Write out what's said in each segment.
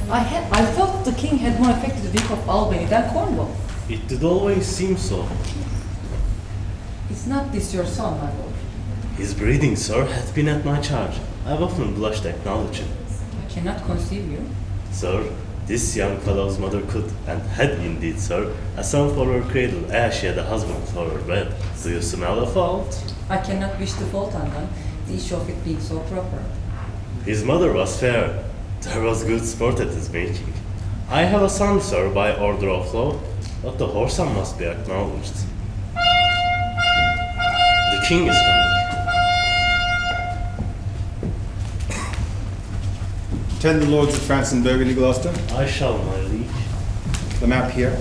I thought the king had more affected the Duke of Albany than Cornwall. It did always seem so. Is not this your son, my lord? His breeding, sir, hath been at my charge. I've often blushed to acknowledge it. I cannot conceive you. Sir, this young fellow's mother could, and had indeed, sir, a son for her cradle, ere she had a husband for her bed. Do you smell a fault? I cannot wish the fault on them, the issue of it being so proper. His mother was fair. There was good sport at his making. I have a son, sir, by order of law, but the whoreson must be acknowledged. The king is coming. Attend the lords of France and Burgundy, Gloucester. I shall, my liege. The map here.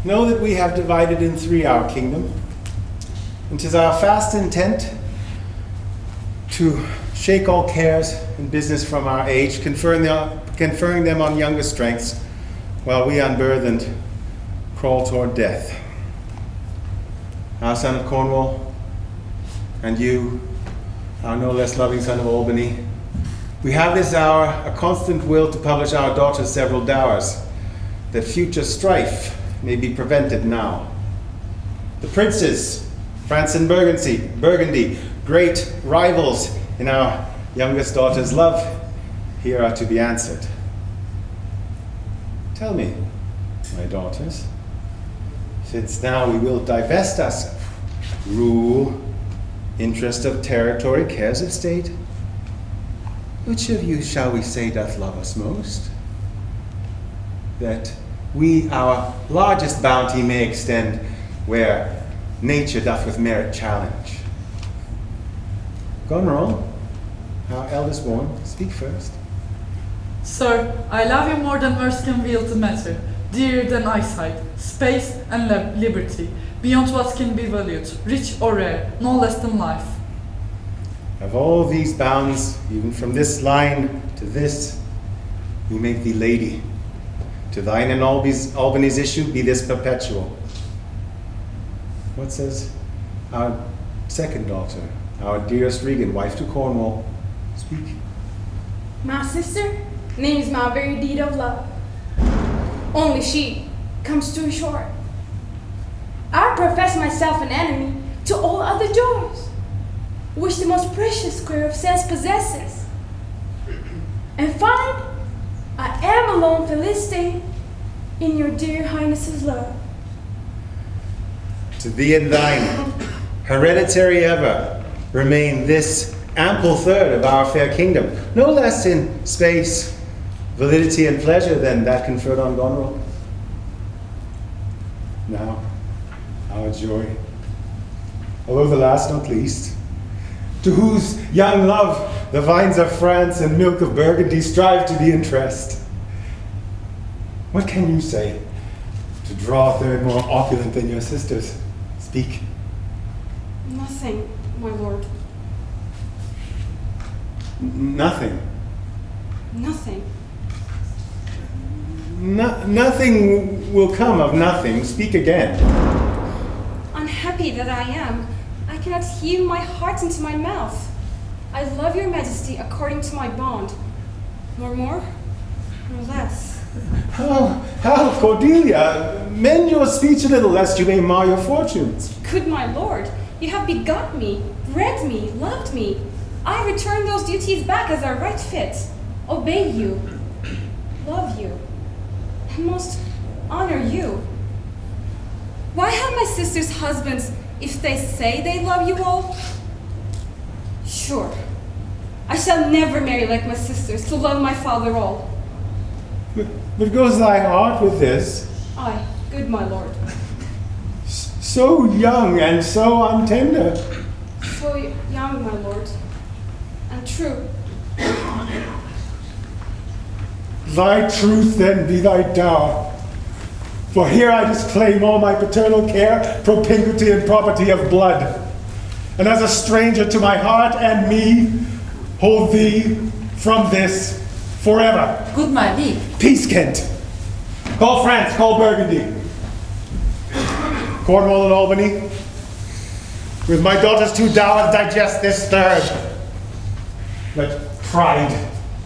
Know that we have divided in three our kingdom, and 'tis our fast intent to shake all cares and business from our age, conferring them on younger strengths, while we unburthened crawl toward death. Our son of Cornwall, and you, our no less loving son of Albany, we have this hour a constant will to publish our daughter's several dowers, that future strife may be prevented now. The princes, France and Burgundy, great rivals in our youngest daughter's love, here are to be answered. Tell me, my daughters, since now we will divest us of rule, interest of territory, cares of state, which of you, shall we say, doth love us most? That we our largest bounty may extend where nature doth with merit challenge. Goneril, our eldest born, speak first. Sir, I love you more than words can wield the matter, dearer than eyesight, space, and liberty, beyond what can be valued, rich or rare, no less than life. Of all these bounds, even from this line to this, we make thee lady. To thine and Albany's issue be this perpetual. What says our second daughter, our dearest Regan, wife to Cornwall? Speak. My sister names my very deed of love. Only she comes too short. I profess myself an enemy to all other joys, which the most precious square of sense possesses. And find I am alone felicitated in your dear highness's love. To thee and thine, hereditary ever, remain this ample third of our fair kingdom, no less in space, validity, and pleasure than that conferred on Goneril. Now, our joy, although the last not least, to whose young love the vines of France and milk of Burgundy strive to be interest. What can you say to draw a third more opulent than your sisters? Speak. Nothing, my lord. Nothing. Nothing. Nothing will come of nothing. Speak again. Unhappy that I am, I cannot heave my heart into my mouth. I love your majesty according to my bond, nor more, nor less. How, Cordelia, mend your speech a little, lest you may mar your fortunes. Good my lord, you have begot me, bred me, loved me. I return those duties back as are right fit. Obey you, love you, and most honor you. Why have my sisters husbands if they say they love you all? Sure, I shall never marry like my sisters to love my father all. But goes thy heart with this? Aye, good my lord. So young and so untender. So young, my lord, and true. Thy truth then be thy dower. For here I disclaim all my paternal care, propinquity, and property of blood. And as a stranger to my heart and me, hold thee from this forever. Good my liege. Peace, Kent. Call France, call Burgundy. Cornwall and Albany. with my daughters too dour to digest this third. Let pride,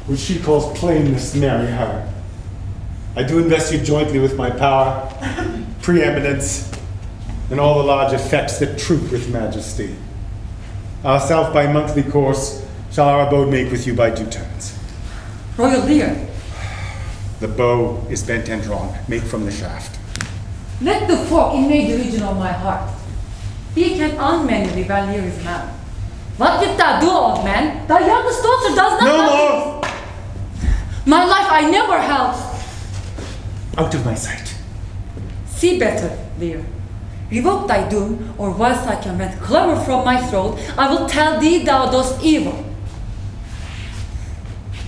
which she calls plainness, marry her. I do invest you jointly with my power, preeminence, and all the large effects that troop with majesty. Ourself by monthly course shall our abode make with you by due turns. Royal Lear, The bow is bent and drawn. Make from the shaft. let the fork invade the region of my heart. Bilkent unmanly while Lear is mad. What wilt thou do, old man? Thy youngest daughter does not No love more! thee. My life I never held. Out of my sight. See better, Lear. Revoke thy doom, or whilst I can rent clamor from my throat, I will tell thee thou dost evil.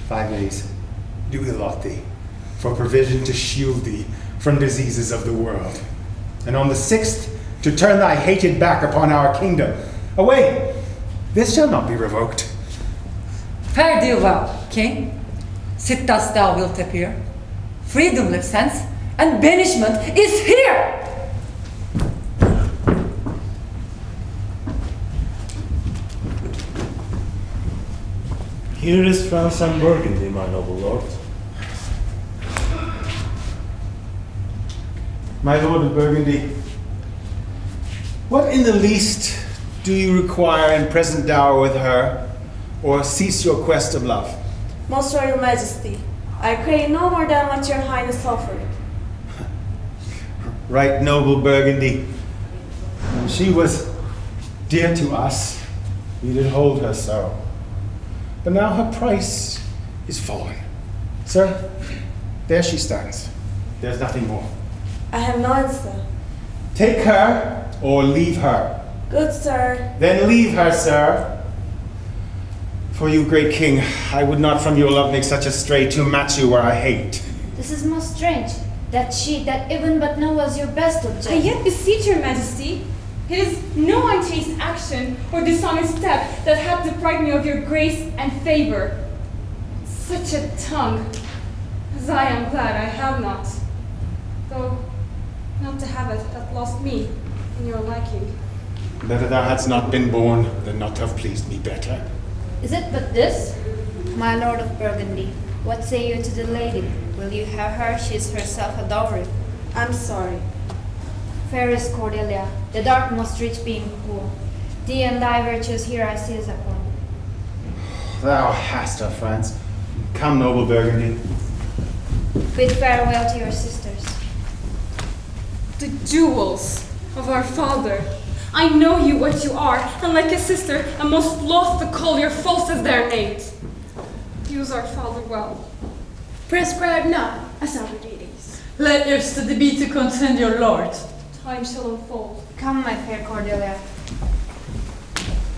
5 days do we allot thee, for provision to shield thee from diseases of the world. And on the 6th, to turn thy hated back upon our kingdom. Away! This shall not be revoked. Fare thee well, king. Sit thus thou wilt appear. Freedom lives hence, and banishment is here! Here is France and Burgundy, my noble lord. My lord of Burgundy, what in the least do you require in present dower with her, or cease your quest of love? Most Royal Majesty, I crave no more than what your highness offered. Right noble Burgundy, when she was dear to us, we did hold her so. But now her price is fallen. Sir, there she stands. There's nothing more. I have no answer. Take her or leave her. Good sir. Then leave her, sir. For you, great king, I would not from your love make such a stray to match you where I hate. This is most strange, that she that even but now was your best object. I yet beseech your majesty. It is no unchaste action or dishonest step that hath deprived me of your grace and favor. Such a tongue, as I am glad I have not. Though, not to have it hath lost me in your liking. Better thou hadst not been born than not to have pleased me better. Is it but this? My lord of Burgundy, what say you to the lady? Will you have her? She is herself a dowry. I'm sorry. Fairest Cordelia, the dark most rich being poor. Thee and thy virtues here I seize upon. Thou hast her, France. Come, noble Burgundy. Bid farewell to your sisters. The jewels of our father. I know you what you are, and like a sister, am most loth to call your false as their names. Use our father well. Prescribe not as our duties. Let your study be to contend your lord. Time shall unfold. Come, my fair Cordelia.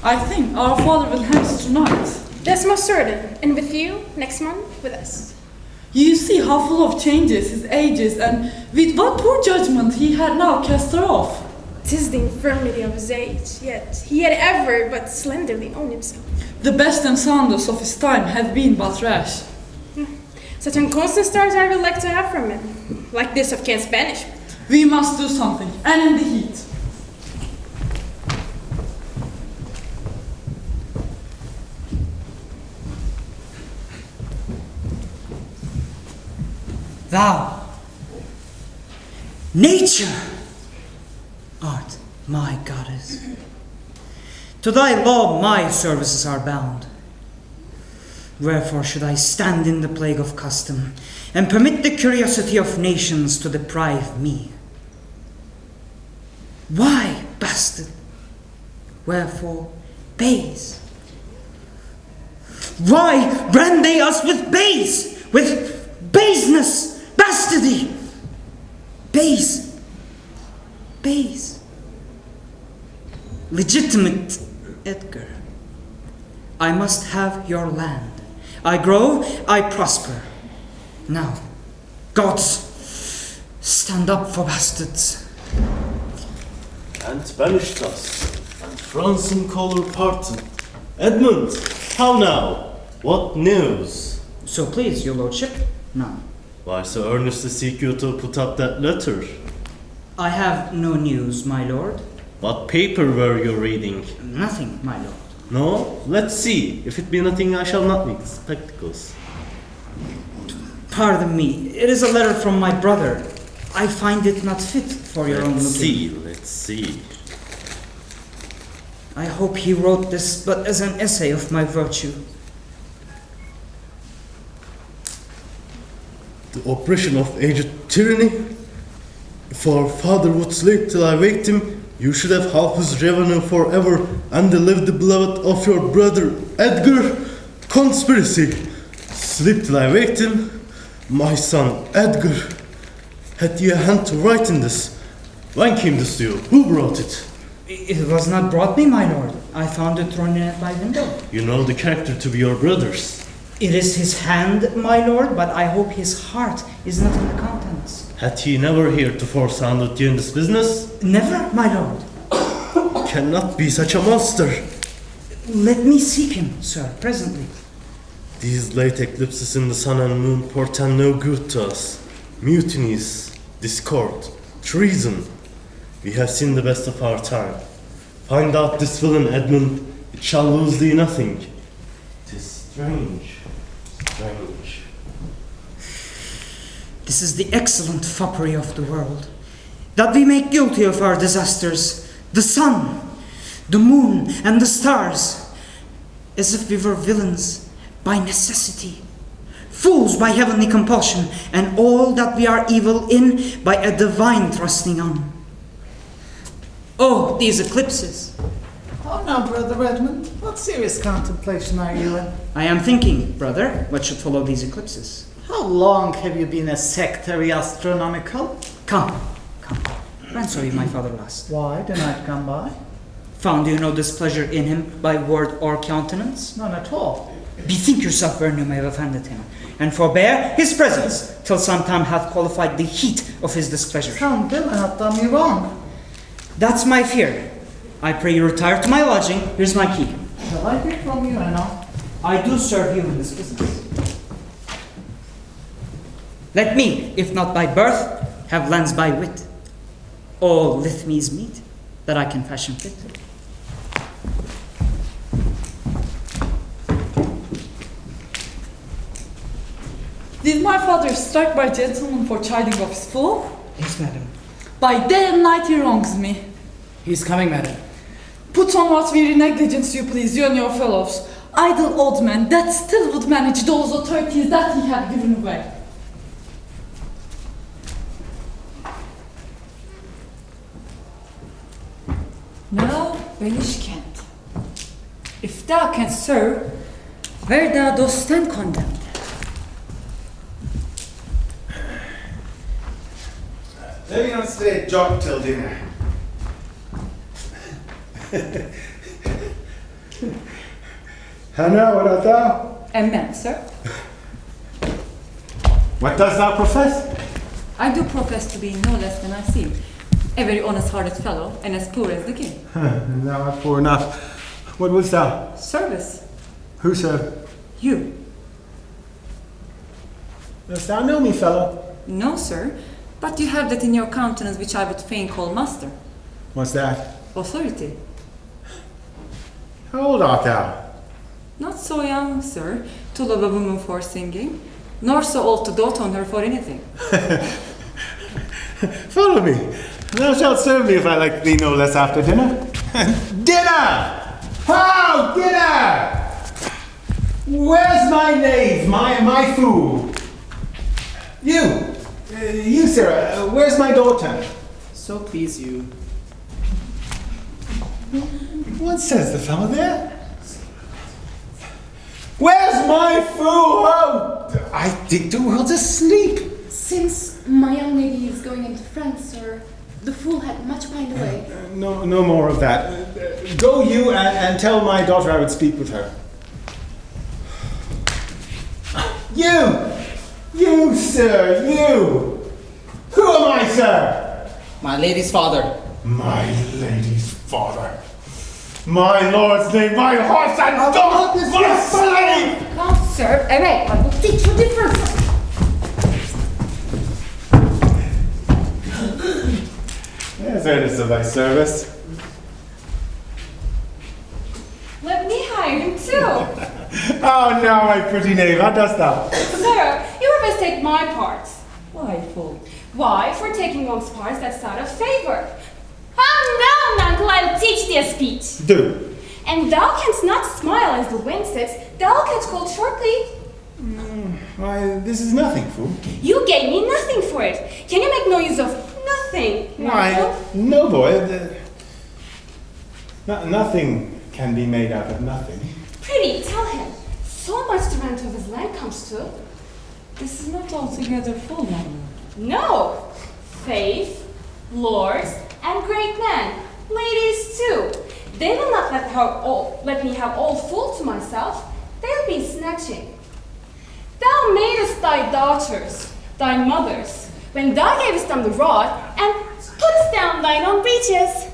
I think our father will hence tonight. That's most certain. And with you, next month, with us. You see how full of changes his age is, and with what poor judgment he had now cast her off. 'Tis the infirmity of his age, yet he had ever but slenderly known himself. The best and soundest of his time have been but rash. Such unconstant stars I would like to have from him, like this of Kent's banishment. We must do something, and in the heat. Thou, nature, art my goddess. To thy law my services are bound. Wherefore should I stand in the plague of custom, and permit the curiosity of nations to deprive me? Why, bastard? Wherefore, base? Why brand they us with base, with baseness, bastardy? Base, base. Legitimate Edgar, I must have your land. I grow, I prosper. Now, gods, stand up for bastards. And banished us, and France in color parted. Edmund, how now? What news? So please, your lordship, none. Why so earnestly seek you to put up that letter? I have no news, my lord. What paper were you reading? Nothing, my lord. No? Let's see. If it be nothing, I shall not need spectacles. Pardon me, it is a letter from my brother. I find it not fit for your own looking. Let's see. I hope he wrote this but as an essay of my virtue. The oppression of aged tyranny? If our father would sleep till I waked him, you should have half his revenue forever and live the beloved of your brother Edgar. Conspiracy. Sleep till I waked him. My son Edgar. Had you a hand to write in this? When came this to you? Who brought it? It was not brought me, my lord. I found it thrown in at my window. You know the character to be your brother's. It is his hand, my lord, but I hope his heart is not in the contents. Had he never heretofore sounded you in this business? Never, my lord. Cannot be such a monster. Let me seek him, sir, presently. These late eclipses in the sun and moon portend no good to us. Mutinies, discord, treason. We have seen the best of our time. Find out this villain, Edmund. It shall lose thee nothing. 'Tis strange. This is the excellent foppery of the world, that we make guilty of our disasters, the sun, the moon, and the stars, as if we were villains by necessity, fools by heavenly compulsion, and all that we are evil in by a divine thrusting on. Oh, these eclipses! Oh, now, Brother Edmund, what serious contemplation are you in? I am thinking, brother, what should follow these eclipses. How long have you been a sectary astronomical? Come. When saw you my father last? Why, the night gone by? Found you no displeasure in him by word or countenance? None at all. Bethink yourself wherein you may have offended him, and forbear his presence till some time hath qualified the heat of his displeasure. Some villain hath done me wrong. That's my fear. I pray you retire to my lodging. Here's my key. Shall I take from you, Anna? I do serve you in this business. Let me, if not by birth, have lens by wit. All lith me's meet, that I can fashion fit. Did my father strike by gentleman for chiding of his fool? Yes, madam. By day and night he wrongs me. He's coming, madam. Put on what weary negligence you please, you and your fellows. Idle old men that still would manage those authorities that he had given away. Now, Bilkent, if thou canst serve, where thou dost stand condemned. Let me on a straight jog till dinner. Hannah, what art thou? A man, sir. What dost thou profess? I do profess to be no less than I seem. A very honest-hearted fellow, and as poor as the king. Thou art poor enough. What wouldst thou? Service. Who serve? You. Dost thou know me, fellow? No, sir, but you have that in your countenance which I would fain call master. What's that? Authority. How old art thou? Not so young, sir, to love a woman for singing, nor so old to dote on her for anything. Follow me. Thou shalt serve me if I like thee no less after dinner. Dinner! How? Dinner! Where's my knave, my fool? You, sir, where's my daughter? So please you. What says the fellow there? Where's my fool? Oh, I think the world's asleep. Since my young lady is going into France, sir, the fool had much pined away. No more of that. Go you and tell my daughter I would speak with her. You, sir, you. Who am I, sir? My lady's father. My lady's father. My lord's name, my horse and dog, my slave! Come, sir, away. I will teach you difference. There's earnest of thy service. admired him too. Oh, now, my pretty knave, how dost thou? Sir, you had best take my part. Why, fool? Why, for taking one's part that's out of favor. How now, uncle, I'll teach thee a speech. Do. And thou canst not smile as the wind sits, thou canst call shortly. Why, this is nothing, fool. You gave me nothing for it. Can you make no use of nothing? Why, Randall? no, boy. Nothing can be made out of nothing. Pretty, tell him. So much the rent of his land comes to. This is not altogether full, Randall. No. Faith, lords, and great men. Ladies too. They will not let me have all full to myself. They'll be snatching. Thou madest thy daughters, thy mothers, when thou gavest them the rod, and putst down thine own breeches.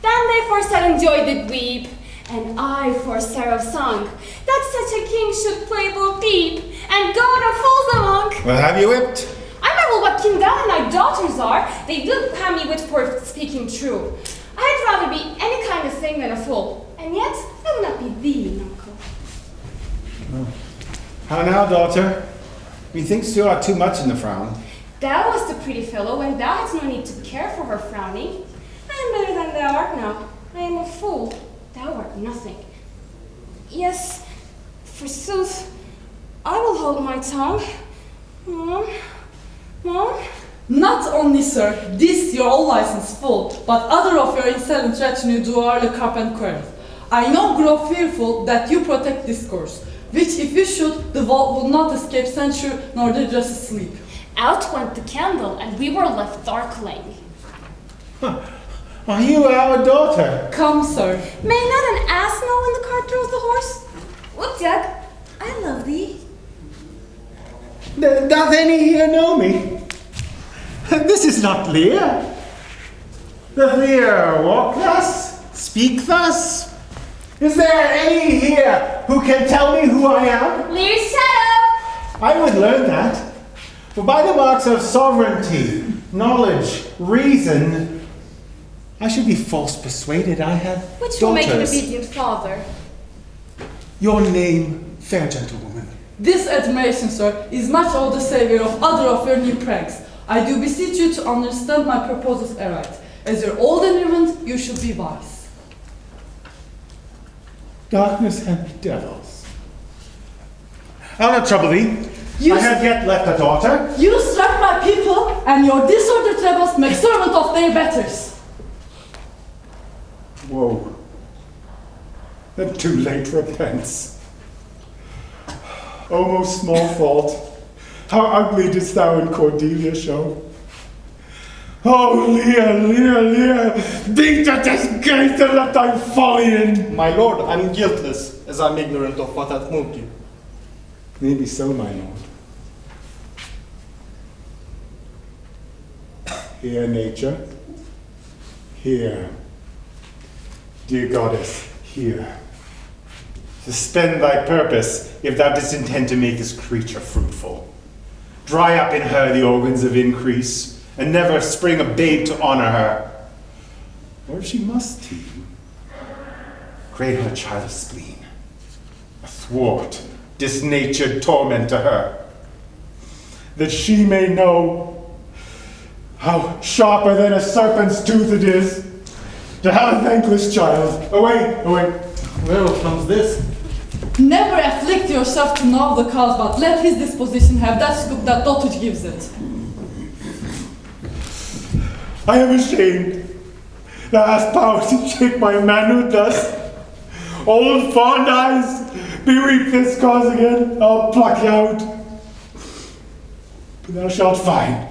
Then they for sudden joy did weep, and I for sorrow sung, that such a king should play Bo Peep, and go to fools among. Well, have you whipped? I marvel what king thou and thy daughters are. They will have me wit for speaking true. I'd rather be any kind of thing than a fool, and yet I will not be thee, uncle. How now, daughter? Methinks you are too much in the frown. Thou wast a pretty fellow when thou hadst no need to care for her frowning. I am better than thou art now. I am a fool. Thou art nothing. Yes, forsooth, I will hold my tongue. Mom? Not only, sir, this your all license full, but other of your insolent retinue do are the cup and quarrel. I now grow fearful that you protect discourse, which if you should, the vault will not escape censure, nor the just asleep. Out went the candle, and we were left darkling. Are you our daughter? Come, sir. May not an ass know when the cart throws the horse? Look, Jack, I love thee. Doth any here know me? This is not Lear. Doth Lear walk thus? Speak thus? Is there any here who can tell me who I am? Lear's shadow! I would learn that. For by the marks of sovereignty, knowledge, reason, I should be false persuaded I have Which will make an daughters. obedient father. Your name, fair gentlewoman. This admiration, sir, is much all the savior of other of your new pranks. I do beseech you to understand my proposals aright. As you're old and errant, you should be wise. Darkness and devils. I'll not trouble thee. You I have yet left a daughter. You struck my people, and your disordered rebels make servant of their betters. Woe. And too late repents. O most small fault, how ugly didst thou in Cordelia show. Oh, Lear, beat the disgrace and let thy folly in. My lord, I'm guiltless, as I'm ignorant of what hath moved you. Maybe so, my lord. Here, nature. Here. Dear goddess, here. Suspend thy purpose, if thou didst intend to make this creature fruitful. Dry up in her the organs of increase, and never spring a babe to honor her. Or if she must teem, create her a child of spleen, a thwart, disnatured torment to her, that she may know how sharper than a serpent's tooth it is to have a thankless child. Away. Where comes this? Never afflict yourself to know the cause, but let his disposition have that scoop that dotage gives it. I am ashamed. Thou hast power to shake my manhood thus. Old fond eyes, beweep this cause again. I'll pluck you out. But thou shalt find.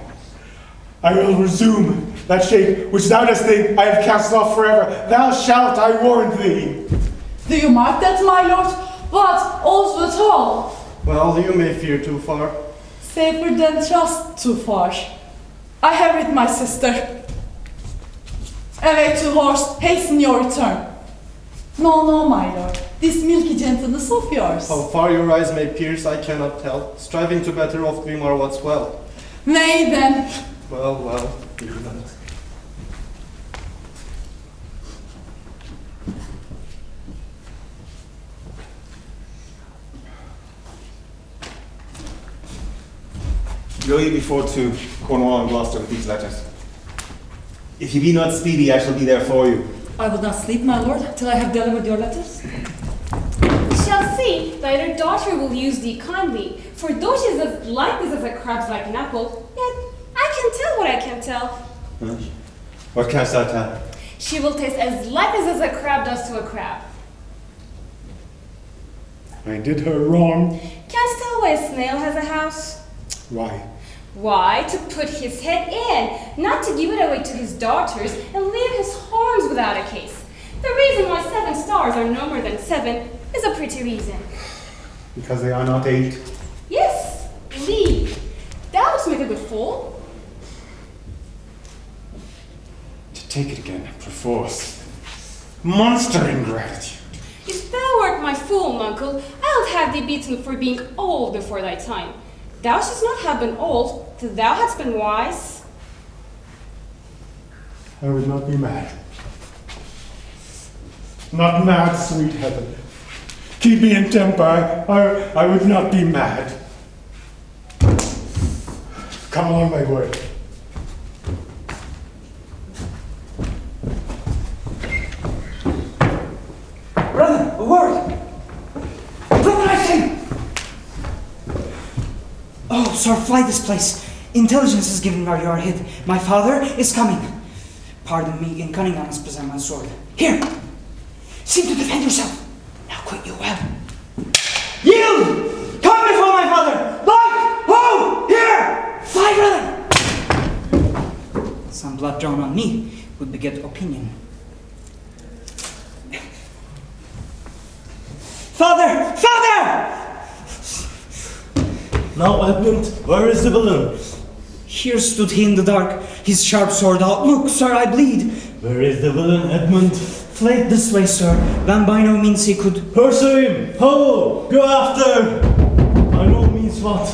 I will resume that shape which thou dost think I have cast off forever. Thou shalt, I warrant thee. Do you mark that, my lord? What? All's with all? Well, you may fear too far. Safer than trust too far. I have with my sister. Away to horse, hasten your return. No, my lord. This milky gentleness of yours. How far your eyes may pierce, I cannot tell. Striving to better off dream are what's well. Nay then. Well, do that. Go ye before to Cornwall and Gloucester with these letters. If ye be not speedy, I shall be there for you. I will not sleep, my lord, till I have delivered your letters. We shall see that your daughter will use thee kindly, for though she is as lifeless as a crab's like an apple, yet I can tell what I can tell. Huh? What canst thou tell? She will taste as lifeless as a crab does to a crab. I did her wrong. Canst tell why a snail has a house? Why? Why? To put his head in, not to give it away to his daughters and leave his horns without a case. The reason why 7 stars are no more than 7 is a pretty reason. Because they are not 8. Yes, indeed. Thou wouldst make a good fool. To take it again, perforce. Monster ingratitude. If thou wert my fool, uncle, I'll have thee beaten for being old before thy time. Thou shouldst not have been old, till thou hadst been wise. I would not be mad. Not mad, sweet heaven. Keep me in temper. I would not be mad. Come along my way. Brother, a word! Brother, I say! Oh, sir, fly this place. Intelligence is given where you are hid. My father is coming. Pardon me, in cunning I must present my sword. Here! Seem to defend yourself. Now quit you well. Yield! Come before my father! Light! Ho! Here! Fly, brother! Some blood drawn on me would beget opinion. Father! Father! Now, Edmund, where is the villain? Here stood he in the dark, his sharp sword out. Look, sir, I bleed. Where is the villain, Edmund? Fled this way, sir, when by no means he could. Pursue him! Ho! Go after! By no means what?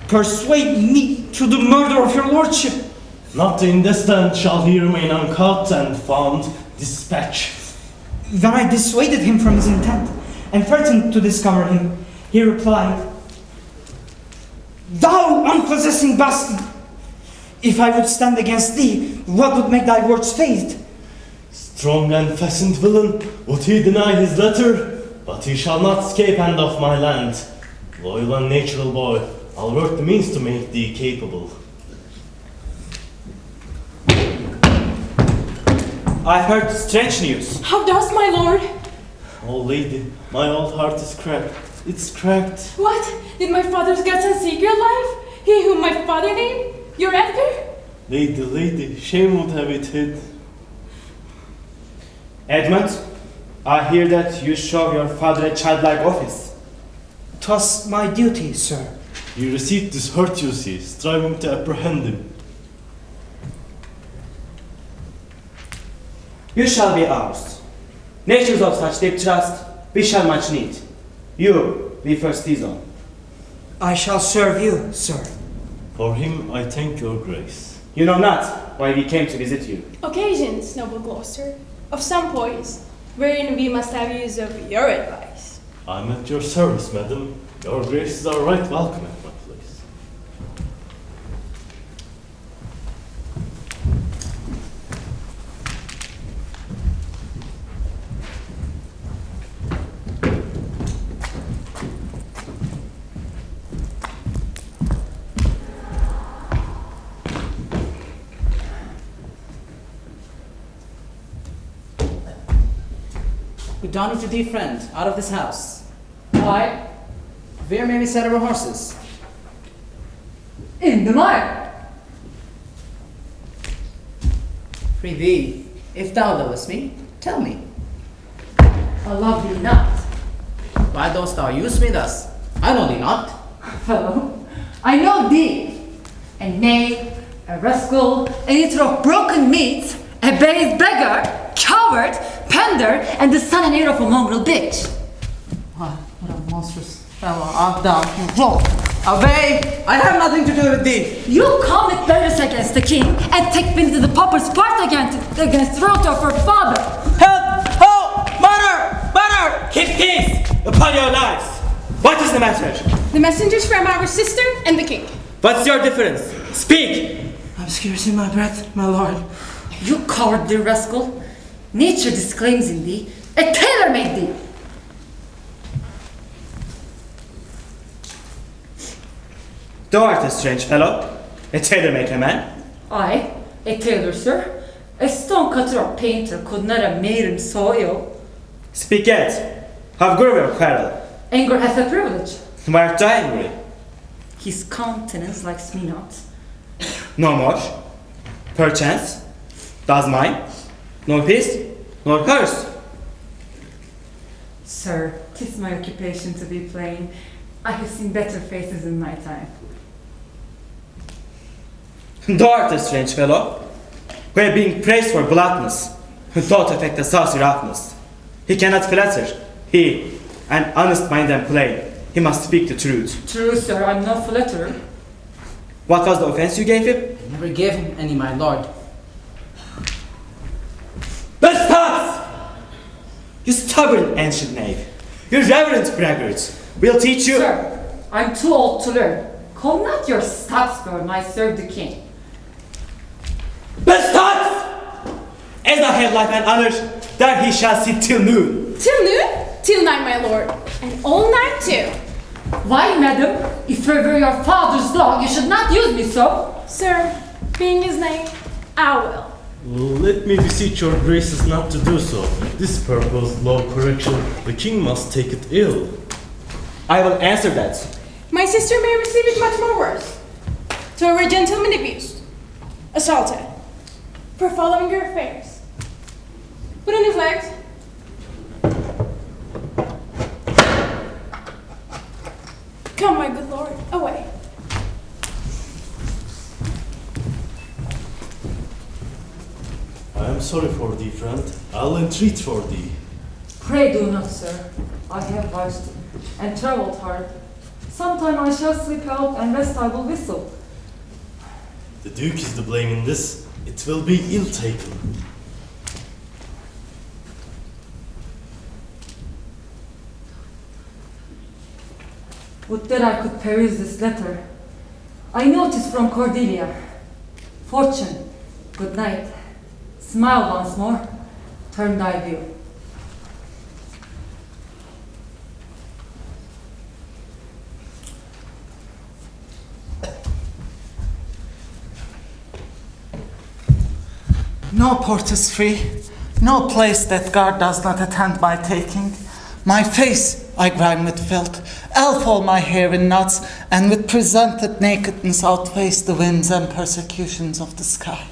Persuade me to the murder of your lordship. Not in this tent shall he remain uncaught and found. Dispatch. When I dissuaded him from his intent and threatened to discover him, he replied, "Thou unpossessing bastard! If I would stand against thee, what would make thy words faith?" Strong and fastened villain, would he deny his letter? But he shall not escape hand of my land. Loyal and natural boy, I'll work the means to make thee capable. I've heard strange news. How does my lord? Oh lady, my old heart is cracked. It's cracked. What? Did my father's guts seek your life? He whom my father named? Your Edgar? Lady, shame would have it hid. Edmund, I hear that you show your father a childlike office. 'Twas my duty, sir. You received this hurt, you see, striving to apprehend him. You shall be ours. Nations of such deep trust we shall much need. You, we first seize on. I shall serve you, sir. For him I thank your grace. You know not why we came to visit you. Occasions, noble Gloucester, of some poise, wherein we must have use of your advice. I'm at your service, madam. Your graces are right welcome at my place. We don't need to dear friend out of this house. Why? Where may we set our horses? In the mire. Prithee, if thou lovest me, tell me. I love thee not. Why dost thou use me thus? I know thee not. Fellow, I know thee. A knave, a rascal, an eater of broken meat, a base beggar, coward, pander, and the son and heir of a mongrel bitch. What a monstrous fellow art thou, you wolf! Obey! I have nothing to do with thee. You come with letters against the king and take me to the pauper's part against Rota of her father. Help! Ho! Murder! Murder! Keep peace upon your lives. What is the matter? The messengers from our sister and the king. What's your difference? Speak! I'm scarcely my breath, my lord. You cowardly rascal! Nature disclaims in thee, a tailor made thee! Thou art a strange fellow, a tailor-maker man. I, a tailor, sir? A stone cutter or painter could not have made him so ill. Speak yet. How grew your quarrel? Anger hath a privilege. Why art thou angry? His countenance likes me not. No more. Perchance, does mine, nor his, nor hers. Sir, 'tis my occupation to be plain. I have seen better faces in my time. Thou art a strange fellow, who are being praised for bluntness, who doth affect a saucy roughness. He cannot flatter, he, an honest mind and plain, he must speak the truth. True, sir, I'm no flatterer. What was the offense you gave him? I never gave him any, my lord. Bastards! You stubborn ancient knave, you reverent braggarts, we'll teach you. Sir, I'm too old to learn. Call not your Stopsburn, I serve the king. Bastards! As I have life and honor, there he shall sit till noon. Till noon? Till 9, my lord. And all night too. Why, madam? If I were your father's dog, you should not use me so. Sir, being his name, I will. Let me beseech your graces not to do so. This proposed law correction, the king must take it ill. I will answer that. My sister may receive it much more worse. To her gentleman abused, assaulted, for following her affairs. Put on his legs. Come, my good lord, away. I am sorry for thee, friend. I'll entreat for thee. Pray do not, sir. I have watched and travelled hard. Sometime I shall sleep out and rest I will whistle. The Duke is to blame in this. It will be ill taken. Would that I could peruse this letter. I notice from Cordelia. Fortune, good night. Smile once more, turn thy view. No port is free, no place that guard does not attend my taking. My face I grime with filth, elf all my hair in knots, and with presented nakedness outweighs the winds and persecutions of the sky.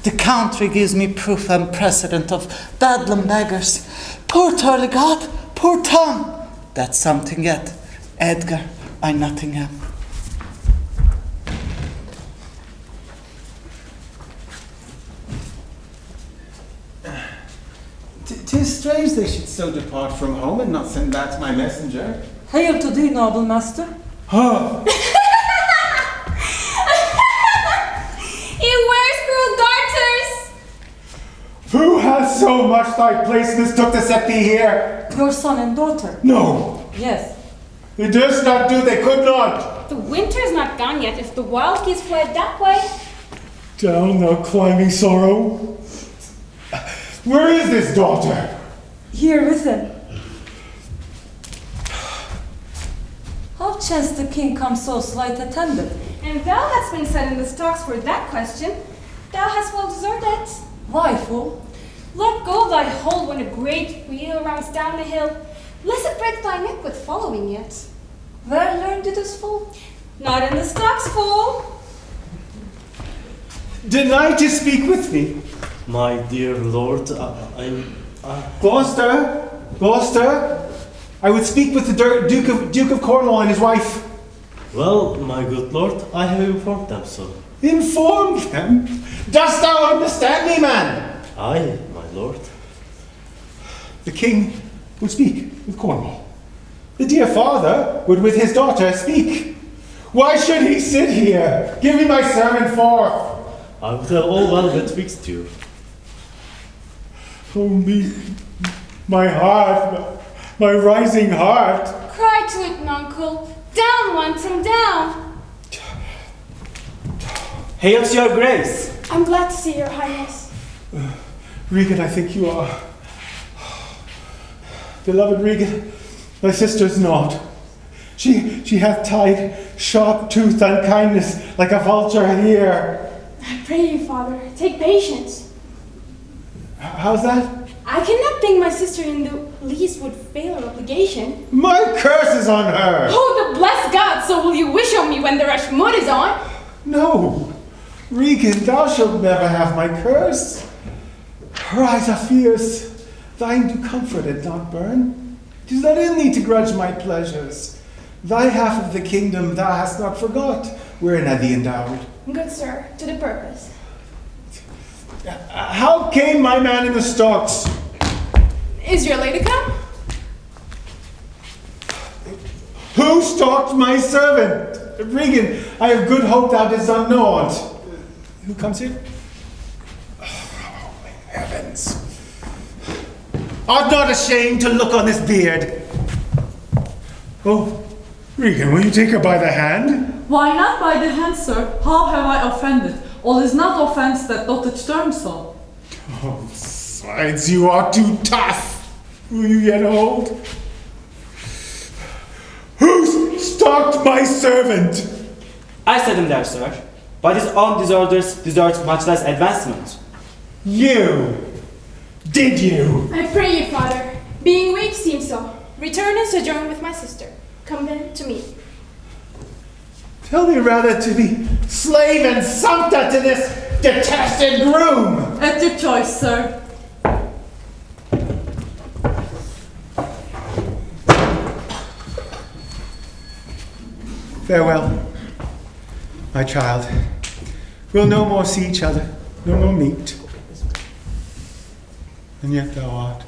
The country gives me proof and precedent of bedlam beggars. Poor Turley God, poor Tom, that's something yet. Edgar, I nothing am. 'Tis strange they should so depart from home and not send back my messenger. Hail to thee, noble master. Oh, He wears cruel garters! who has so much thy place mistook to set thee here? Your son and daughter. No, Yes. they durst not do, they could not. The winter's not gone yet if the wild geese fled that way. Down, thou climbing sorrow. Where is this daughter? Here with him. How chanced the king come so slight attended? And thou hast been set in the stocks for that question. Thou hast well deserved it. Why, fool? Let go thy hold when a great wheel runs down the hill, lest it break thy neck with following it. Where learned it is fool? Not in the stocks, fool. Deny to speak with me. My dear lord, Gloucester, Gloucester, I would speak with the Duke of Cornwall and his wife. Well, my good lord, I have informed them so. Informed them? Dost thou understand me, man? Aye, my lord. The king would speak with Cornwall. The dear father would with his daughter speak. Why should he sit here? Give me my servant forth. I will tell all well betwixt you. Oh me, my heart, my rising heart. Cry more to it, Nuncle. Down, Wanton, down. Hail to your grace. I'm glad to see your highness. Regan, I think you are. Beloved Regan, thy sister's not. She hath tied sharp tooth and kindness like a vulture here. I pray you, father, take patience. How's that? I cannot think my sister in the least would fail her obligation. My curse is on her! Oh, the blessed God, so will you wish on me when the Rashmud is on? No! Regan, thou shalt never have my curse. Her eyes are fierce, thine do comfort and not burn. 'Tis not in thee to grudge my pleasures. Thy half of the kingdom thou hast not forgot, wherein I thee endowed. Good sir, to the purpose. How came my man in the stocks? Is your lady come? Who stalked my servant? Regan, I have good hope thou didst not know on't. Who comes here? Oh, heavens. Art not ashamed to look on this beard? Oh, Regan, will you take her by the hand? Why not by the hand, sir? How have I offended? All is not offense that doth term so. Oh, besides, you are too tough. Will you yet hold? Who stalked my servant? I set him there, sir. But his own disorders deserve much less advancement. You? Did you? I pray you, father. Being weak seems so. Return and sojourn with my sister. Come then to me. Tell me rather to be slave and sumpter to this detested groom. At your choice, sir. Farewell, my child. We'll no more see each other, no more meet. And yet thou art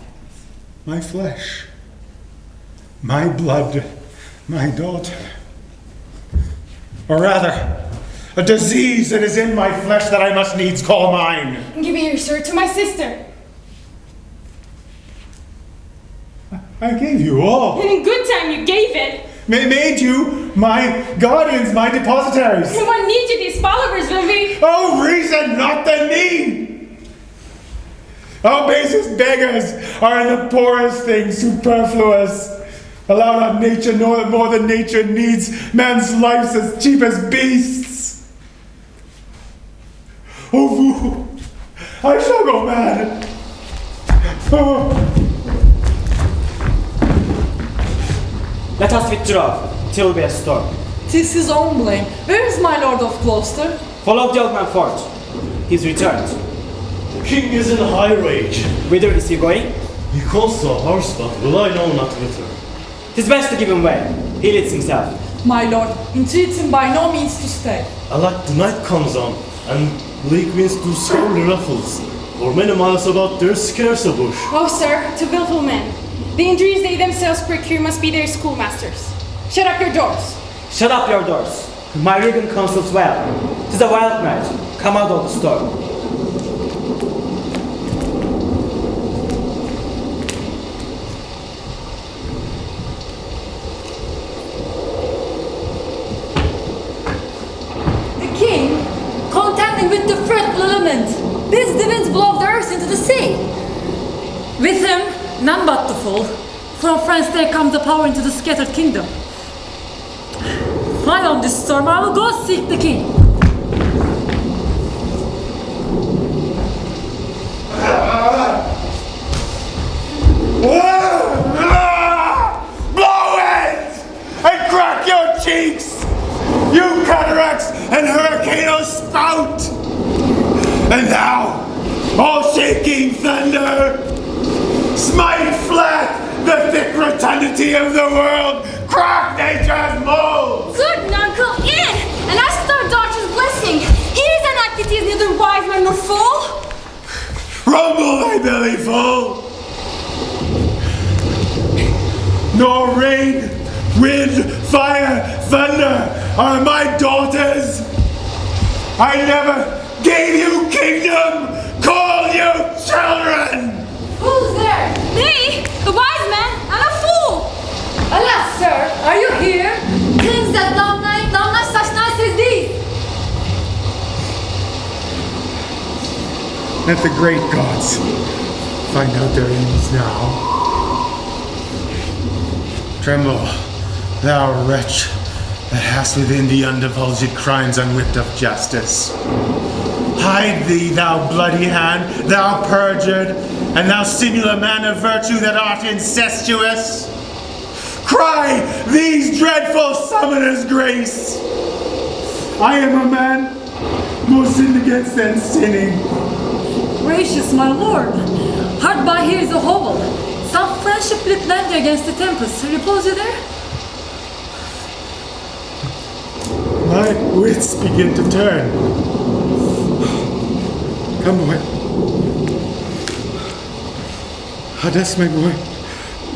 my flesh, my blood, my daughter. Or rather, a disease that is in my flesh that I must needs call mine. Give ear, sir, to my sister. I gave you all. And in good time you gave it. Made you my guardians, my depositaries. And what need you these followers will be? Oh, reason, not the need. Our basest beggars are in the poorest things superfluous. Allow not nature nor more than nature needs man's life's as cheap as beasts. Oh, fool, I shall go mad. Oh. Let us withdraw till we are storm. 'Tis his own blame. Where is my lord of Gloucester? Follow the old man forth. He's returned. The king is in a high rage. Whither is he going? He calls to a horse, but will I know not whither. 'Tis best to give him way. He leads himself. My lord, entreat him by no means to stay. Alack, the night comes on, and bleak winds do swirl the ruffles. For many miles about there's scarce a bush. Oh, sir, to willful men. The injuries they themselves procure must be their schoolmasters. Shut up your doors. Shut up your doors. My Regan counsels well. 'Tis a wild night. Come out of the storm. The king, contending with the fretful element, bids the winds blow the earth into the sea. With him, none but the fool. From France there comes the power into the scattered kingdom. Fly on this storm, I will go seek the king. Blow it! And crack your cheeks! You cataracts and hurricane spout! And thou, all shaking thunder, smite flat the thick rotundity of the world, crack nature's molds! Good, Nuncle, in! And ask our daughter's blessing. He is an act that he is neither wise man nor fool. Rumble thy belly full! Nor rain, wind, fire, thunder are my daughters. I never gave you kingdom, call you children! Who's there? Me, a wise man and a fool. Alas, sir, are Let the great gods find out their ends now. Tremble, thou wretch that hast within thee undivulged crimes unwhipped of justice. Hide thee, thou bloody hand, thou perjured, and thou singular man of virtue that art incestuous. Cry these dreadful summoners grace. I am a man more sinned against than sinning. Gracious my lord, hard by here is a hovel. Some friendship lit land against the tempest. Repose you there? My wits begin to turn. Come, boy. How does my boy?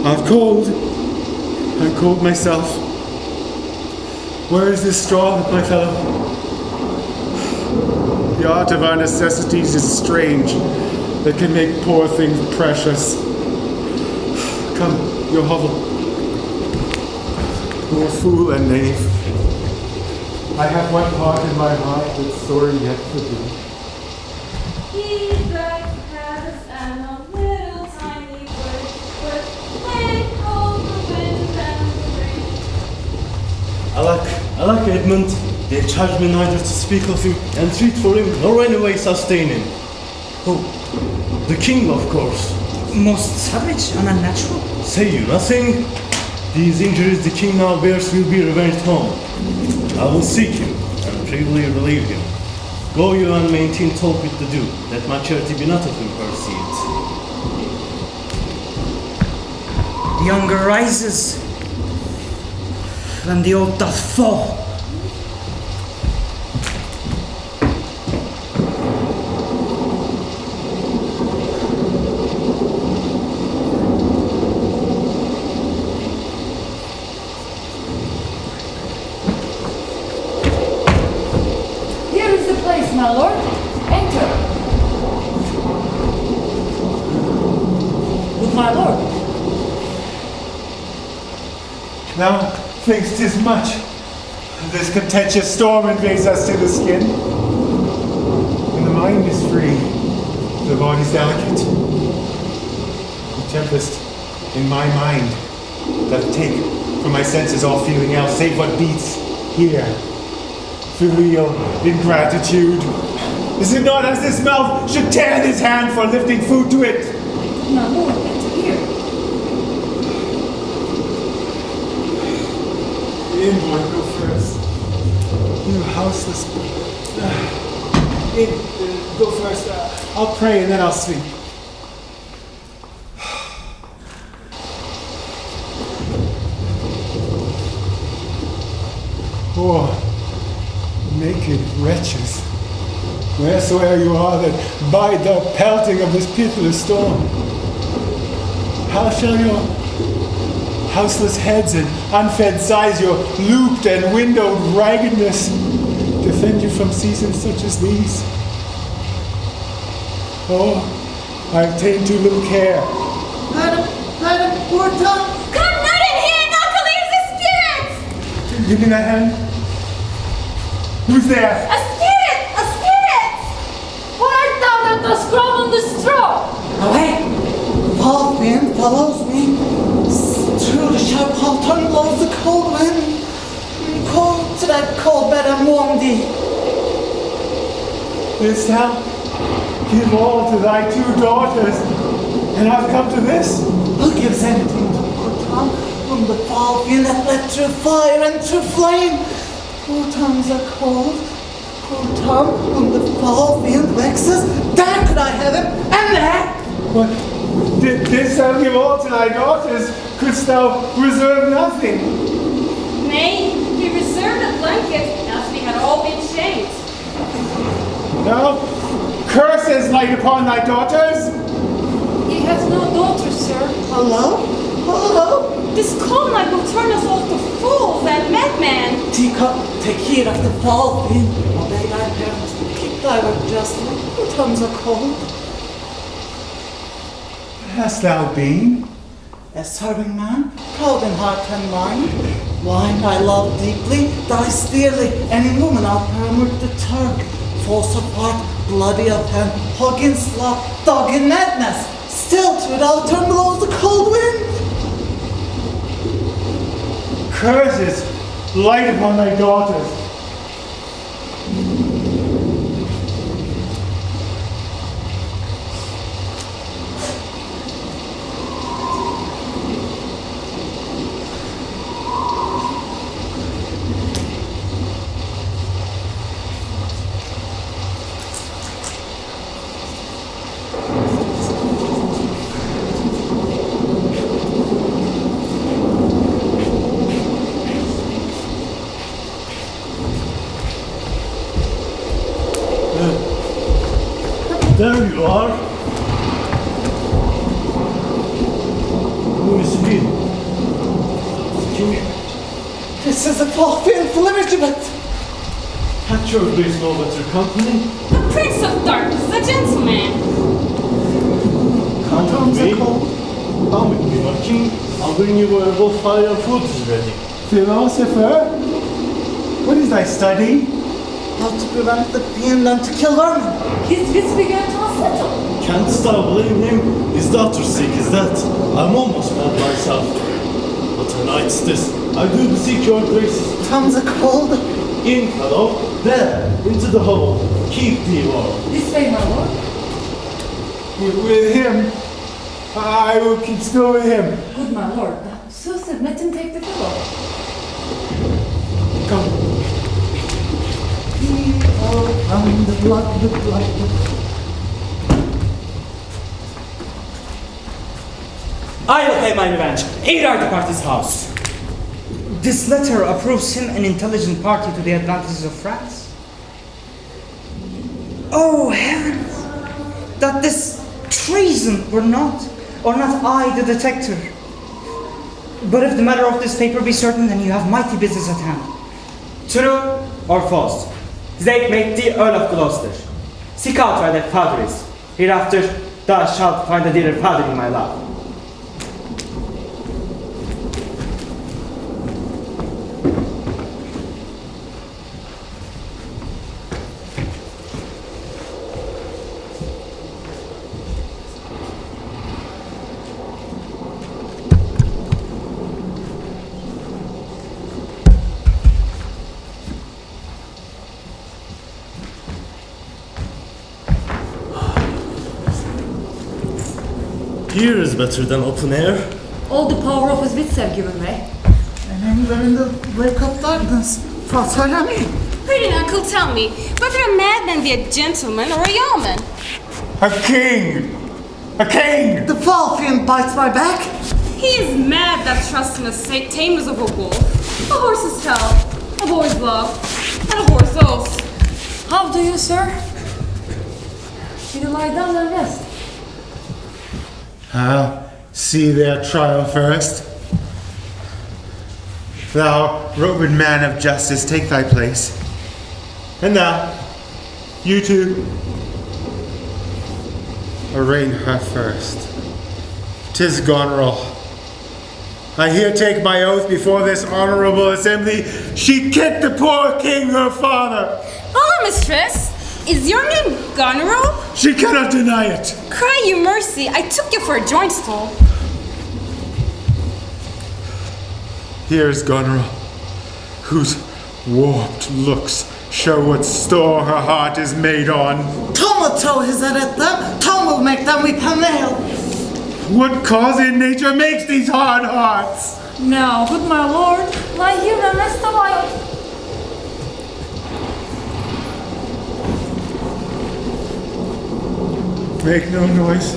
I'm cold. I'm cold myself. Where is this straw, my fellow? The art of our necessities is strange, that can make poor things precious. Come, your hovel. Poor fool and knave. I have one part in my heart that's sorry yet to do. He drags paths and a little tiny bird with leg cold the wind and the rain. Alack, Edmund, they charge me neither to speak of him, entreat for him, nor any way sustain him. Oh, the king, of course. Most savage and unnatural. Say you nothing? These injuries the king now bears will be revenged home. I will seek him, and privily relieve him. Go you and maintain talk with the Duke, that my charity be not of him perceived. The younger rises when the old doth fall. My lord, enter. With my lord. Now, thinks 'tis much. This contentious storm invades us to the skin. When the mind is free, the body's delicate. The tempest in my mind doth take from my senses all feeling else, save what beats here. Filial ingratitude. Is it not as this mouth should tear this hand for lifting food to it? My lord, enter here. In, boy, go first. You houseless. In, go first. I'll pray and then I'll sleep. Poor, naked wretches, wheresoever you are that bide the pelting of this pitiless storm, how shall your houseless heads and unfed sighs, your looped and windowed raggedness, defend you from seasons such as these? Oh, I have taken too little care. Madam, poor Tom. Come not in here, not to leave the spirits! Give me that hand. Who's there? A spirit! A spirit! Who art thou that dost crawl on the straw? Away! Fall wind follows me. Through the sharp hawthorn blows the cold wind. Cold to that cold bed and warm thee. Didst thou give all to thy 2 daughters, and I've come to this? Who gives anything to poor Tom, whom the fall wind hath led through fire and through flame? Poor Tom's are cold. Poor Tom, whom the fall wind vexes. There could I have him, and there! What? Didst thou give all to thy daughters? Couldst thou reserve nothing? Nay, he reserved a blanket, else we had all been shamed. Now, curses light upon thy daughters! He has no daughter, sir. Hello? Hello? This cold night will turn us all to fools and madmen. Teacup, take heed of the fall wind. Obey thy parents. Keep thy word justly. Poor Tom's are cold. Where hast thou been? A serving man, proud in heart and mind. Wine I love deeply, dies dearly, and in woman I'll permit the Turk. False of heart, bloody up and hugging slop, dog in madness, still without turn blows the cold wind. Curses light upon thy daughters. There you are. Who is he? This is a painful imagement. At your grace no better company. The Prince of Darkness, a gentleman. Come with me. Come with me, my king. I'll bring you wherever fire and food is ready. Philosopher, what is thy study? How to prevent the fiend and to kill vermin. His wits began to unsettle. Canst thou blame him? His daughter sick is that. I'm almost mad myself. But tonight's this. I do beseech your graces. Tom's a cold. In, fellow. There, into the hovel. Keep thee warm. This way, my lord. With him, I will keep still with him. Good, my lord. Susan, let him take the pillow. Come. The blood. I will pay my revenge. Here are the party's house. This letter approves him an intelligent party to the advantages of France. Oh heavens! That this treason were not, or not I the detector. But if the matter of this paper be certain, then you have mighty business at hand. True or false? They made thee Earl of Gloucester. Seek out where thy father is. Hereafter thou shalt find a dearer father in my love. Here is better than open air. All the power of his wits have given way. And anywhere in the wake of darkness. Follow me. Pretty uncle, tell me, whether a madman be a gentleman or a yeoman? A king! A king! The foul fiend bites my back. He is mad that trusts in the tameness of a wolf, a horse's tail, a boy's love, and a horse oath. How do you, sir? Will you lie down and rest? I'll see their trial first. Thou, Roman man of justice, take thy place. And thou, you two, arraign her first. 'Tis Goneril. I here take my oath before this honorable assembly. She kicked the poor king, her father. Hola, mistress. Is your name Goneril? She cannot deny it. Cry you mercy, I took you for a joint stool. Here's Goneril, whose warped looks show what store her heart is made on. Tom will tell his head at them. Tom will make them weep and nail. What cause in nature makes these hard hearts? Now, good my lord, lie here and rest a while. Make no noise.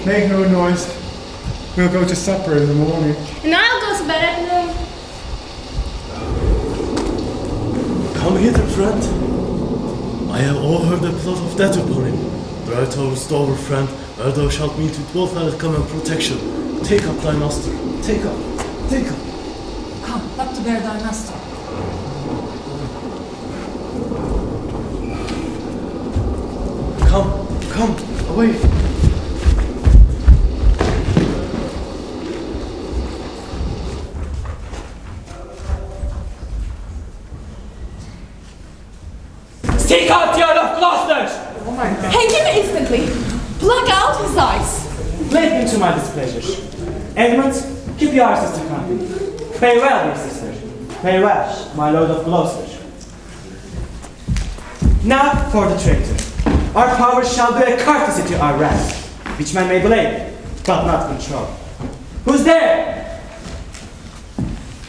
Make no noise. We'll go to supper in the morning. And I'll go to bed at noon. Come hither, friend. I have overheard the plot of death upon him. Bright our store, friend, where thou shalt meet with both valid common protection. Take up thy master. Take up. Take up. Come, up to bear thy master. Come, away. Seek out the Earl of Gloucester! Hang him instantly. Pluck out his eyes. Leave him to my displeasure. Edmund, keep your sister company. Farewell, dear sister. Farewell, my lord of Gloucester. Now for the traitor. Our power shall be a courtesy to our wrath, which men may blame, but not control. Who's there?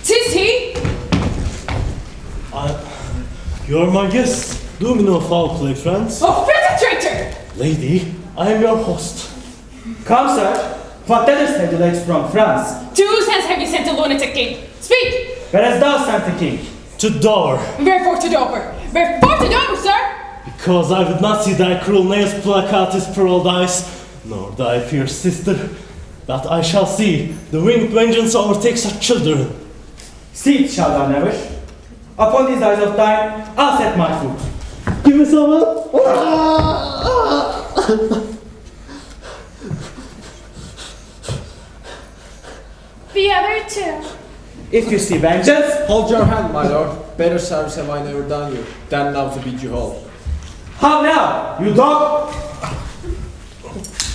'Tis he. You are my guest. Do me no foul play, friends. Oh, pretty traitor! Lady, I am your host. Come, sir. What letters have you laid from France? To whose hands have you sent the lunatic king? Speak! Where hast thou sent the king? To Dover. Wherefore to Dover? Wherefore to Dover, sir? Because I would not see thy cruel nails pluck out his pearled eyes, nor thy fierce sister, but I shall see the winged vengeance overtake such children. See it shall thou never. Upon these eyes of thine, I'll set my foot. Give me someone. The other two. If you see vengeance, Hold your hand, my lord. Better service have I never done you than now to bid you hold. how now, you dog?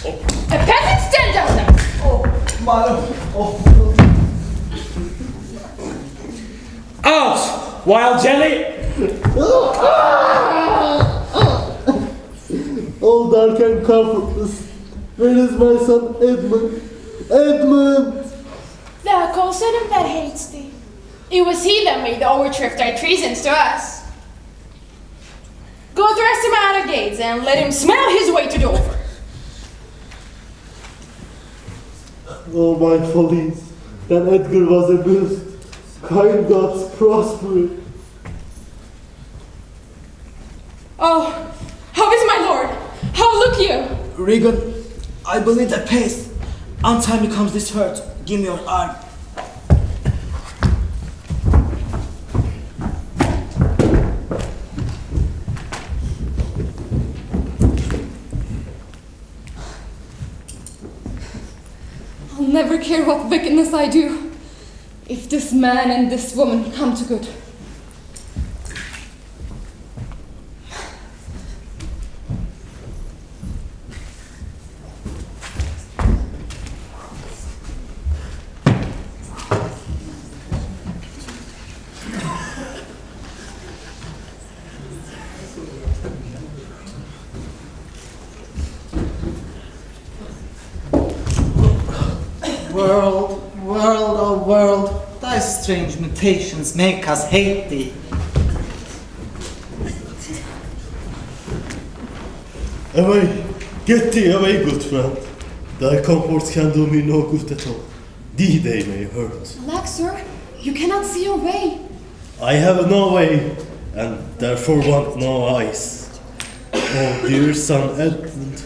A peasant stand down now. My lord. Out, wild jelly! Oh, dark and comfortless. Where is my son Edmund? Edmund! Thou callest him that hates thee. It was he that made the overthrift thy treasons to us. Go thrust him out of gates and let him smell his way to Dover. Oh, my follies. Then Edgar was abused. Kind gods prosper it. Oh, how is my lord? How look you? Regan, I believe the pace. Untimely comes this hurt. Give me your arm. I'll never care what wickedness I do, if this man and this woman come to good. World, world, oh world, thy strange mutations make us hate thee. Away, get thee away, good friend. Thy comfort can do me no good at all. Thee they may hurt. Alack, sir, you cannot see your way. I have no way, and therefore want no eyes. Oh, dear son Edmund,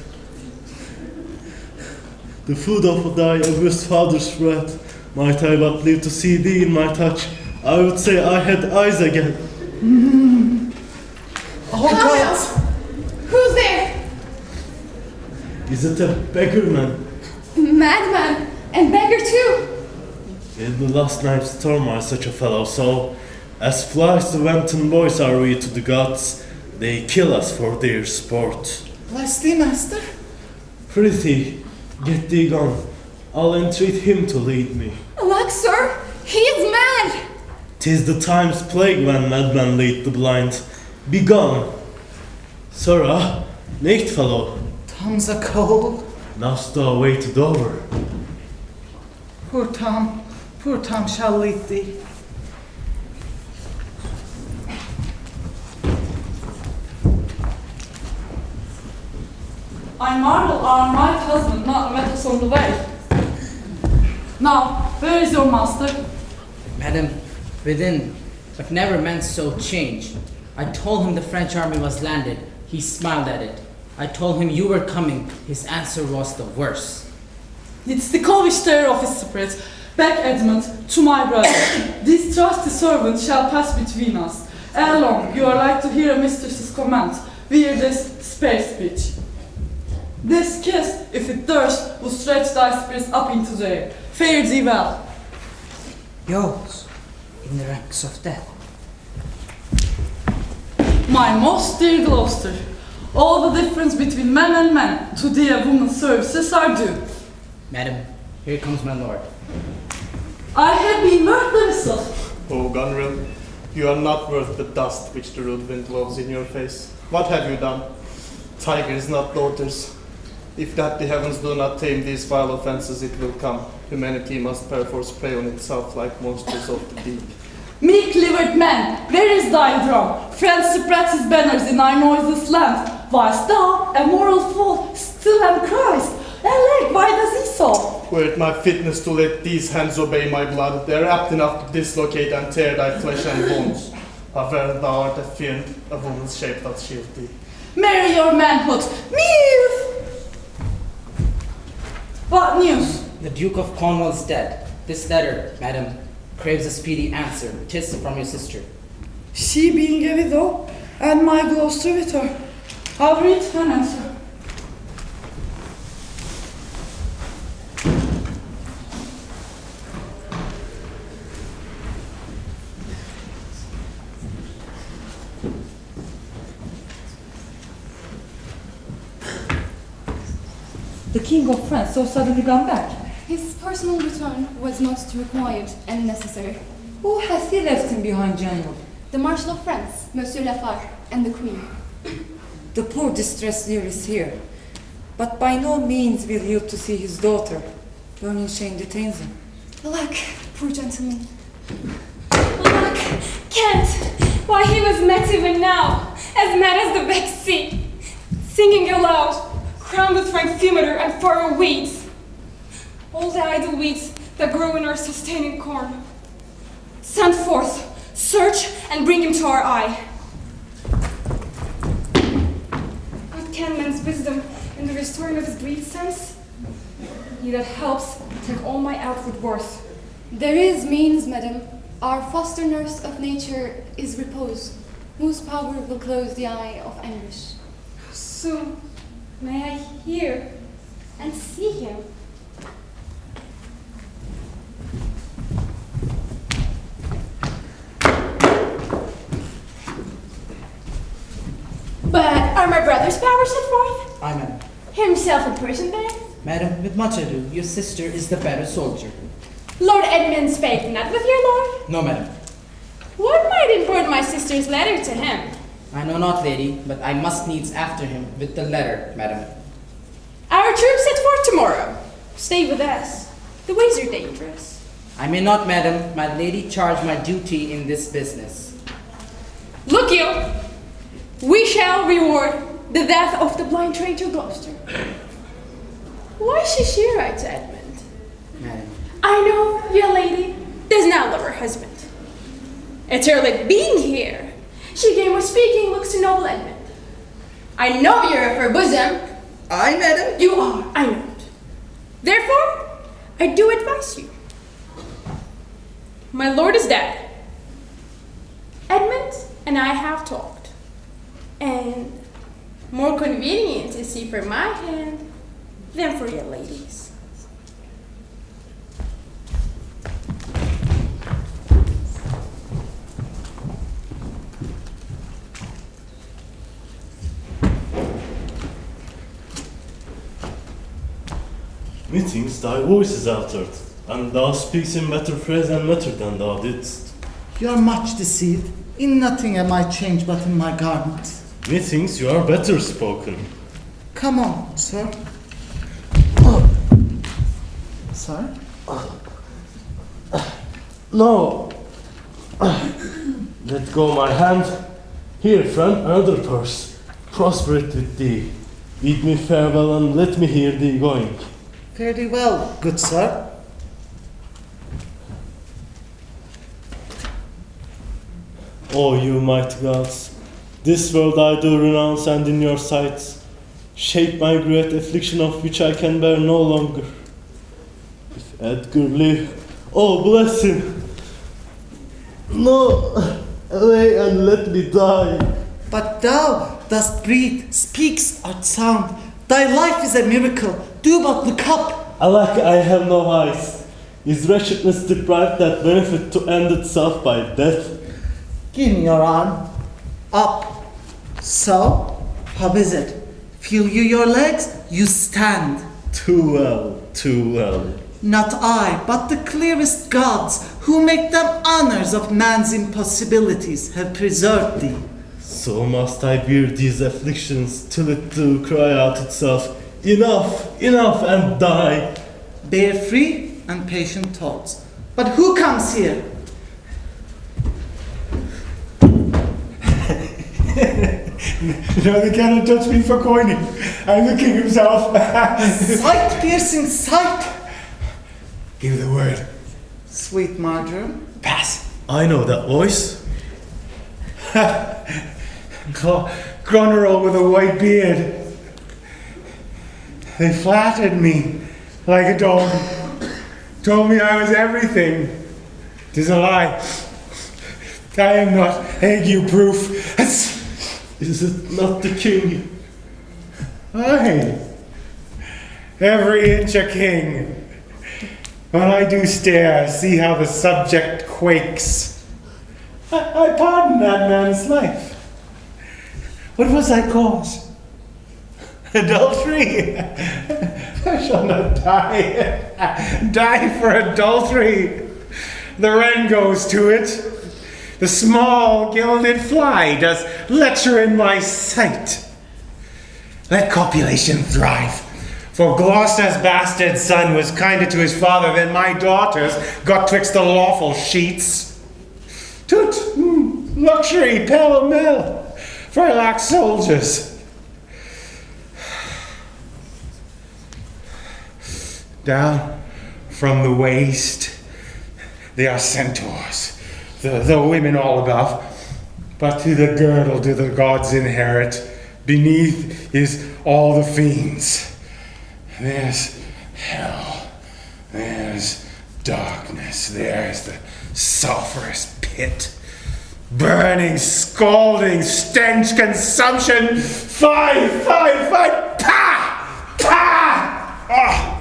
the food of thy august father's breath, might I but live to see thee in my touch, I would say I had eyes again. Oh God! Who's there? Is it a beggar man? Madman and beggar too. In the last night's storm I such a fellow saw, as flies the wanton boys are we to the gods, they kill us for their sport. Bless thee, master. Prithee, get thee gone. I'll entreat him to lead me. Alack, sir, he is mad. 'Tis the time's plague when madmen lead the blind. Be gone. Sirrah, naked fellow, Tom's a cold. now's the way to Dover. Poor Tom shall lead thee. I marvel our might husband not met us on the way. Now, where is your master? Madam, within, but never meant so change. I told him the French army was landed. He smiled at it. I told him you were coming. His answer was the worse. It's the cowish terror of his spirit. Back, Edmund, to my brother. This trusty servant shall pass between us. Ere long, you are like to hear a mistress's command. Wear this spare speech. This kiss, if it durst, will stretch thy spirits up into the air. Fare thee well. Yours, in the ranks of death. My most dear Gloucester, All the difference between man and man to the woman's services are due. Madam, here comes my lord. I have been worth the whistle. Oh, Gunril, you are not worth the dust which the rude wind blows in your face. What have you done? Tigers, not daughters. If that the heavens do not tame these vile offenses, it will come. Humanity must perforce prey on itself like monsters of the deep. Meek-livered man, where is thy throne? France spreads his banners in our noiseless land, whilst thou, a moral fool, still am Christ. Elect, why does he so? Were it my fitness to let these hands obey my blood, they are apt enough to dislocate and tear thy flesh and bones. However, thou art a fiend, a woman's shape doth shield thee. Marry your manhood. Mew! What news? The Duke of Cornwall is dead. This letter, madam, craves a speedy answer. 'Tis from your sister. She being a widow, and my Gloucester with her. I'll read an answer. The King of France so suddenly gone back. His personal return was most required and necessary. Who has he left him behind, General? The Marshal of France, Monsieur Lafare, and the Queen. The poor distressed Lear is here, but by no means will yield to see his daughter. Burning shame detains him. Alack, poor gentleman. Look, Kent! Why, he was mad even now, as mad as the vexed sea, singing aloud, crowned with rank themeter and furrow weeds. All the idle weeds that grow in our sustaining corn. Send forth, search, and bring him to our eye. What can man's wisdom in the restoring of his breed sense? He that helps take all my outward worth. There is means, madam. Our foster nurse of nature is repose, whose power will close the eye of anguish. Soon may I hear and see him. But are my brother's powers set forth? Aye, madam. Himself in prison then? Madam, with much ado, your sister is the better soldier. Lord Edmund spake not with your lord? No, madam. What might import my sister's letter to him? I know not, lady, but I must needs after him with the letter, madam. Our troops set forth tomorrow. Stay with us. The ways are dangerous. I may not, madam. My lady charged my duty in this business. Look you, we shall reward the death of the blind traitor Gloucester. Why should she write to Edmund? Madam. I know your lady does not love her husband. It's her like being here. She gave with speaking looks to noble Edmund. I know you're of her bosom. I, madam? You are, I know it. Therefore, I do advise you. My lord is dead. Edmund and I have talked. And more convenient is he for my hand than for your lady's. Methinks thy voice is altered, and thou speaks in better phrase and matter than thou didst. You are much deceived. In nothing am I changed but in my garments. Methinks you are better spoken. Come on, sir. Sir? No. Let go my hand. Here, friend, another purse. Prosper it with thee. Bid me farewell and let me hear thee going. Fare thee well, good sir. O you mighty gods, this world I do renounce and in your sight shape my great affliction of which I can bear no longer. If Edgar live, oh bless him! No, away and let me die. But thou dost breathe, speaks, art sound. Thy life is a miracle. Do but look up. Alack, I have no eyes. Is wretchedness deprived that benefit to end itself by death? Give me your arm. Up. So. How is it? Feel you your legs? You stand. Too well, too well. Not I, but the clearest gods, who make them honors of man's impossibilities, have preserved thee. So must I bear these afflictions till it do cry out itself, enough, enough, and die. Bear free and patient thoughts. But who comes here? No, they cannot touch me for coining. I'm the king himself. Sight-piercing sight. Give the word. Sweet marjoram. Pass. I know that voice. Goneril with a white beard. They flattered me like a dog. Told me I was everything. 'Tis a lie. I am not ague-proof. Is it not the king? Aye. Every inch a king. When I do stare, see how the subject quakes. I pardon that man's life. What was thy cause? Adultery? I shall not die. Die for adultery. The wren goes to it. The small gilded fly does lecher in my sight. Let copulation thrive. For Gloucester's bastard son was kinder to his father than my daughters got twixt the lawful sheets. Toot, luxury, pell-mell, for I lack soldiers. Down from the waist, they are centaurs, the women all above. But to the girdle do the gods inherit, beneath is all the fiends. There's hell, there's darkness, there's the sulphurous pit. Burning, scalding, stench, consumption, five, pa! Ah!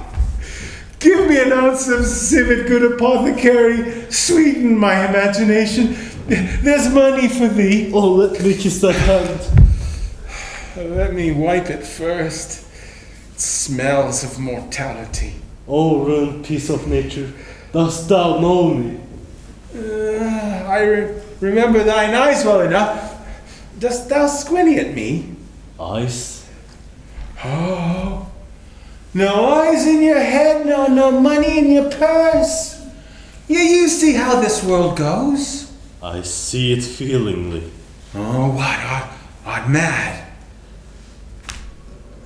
Give me an ounce of civet, good apothecary, sweeten my imagination. There's money for thee. Oh, let me kiss that hand. Let me wipe it first. It smells of mortality. Oh, ruined piece of nature, dost thou know me? I remember thine eyes well enough. Dost thou squinty at me? Eyes? Oh, no eyes in your head, no money in your purse. You see how this world goes. I see it feelingly. Oh, what? Art mad?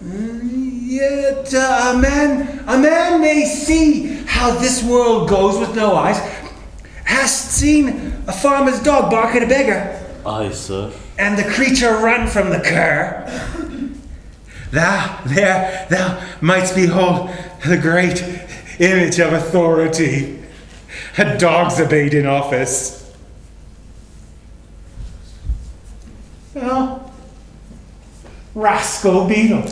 Yet a man may see how this world goes with no eyes. Hast seen a farmer's dog bark at a beggar? Aye, sir. And the creature run from the cur? Thou mightst behold the great image of authority. A dog's obeyed in office. Well, rascal beetle,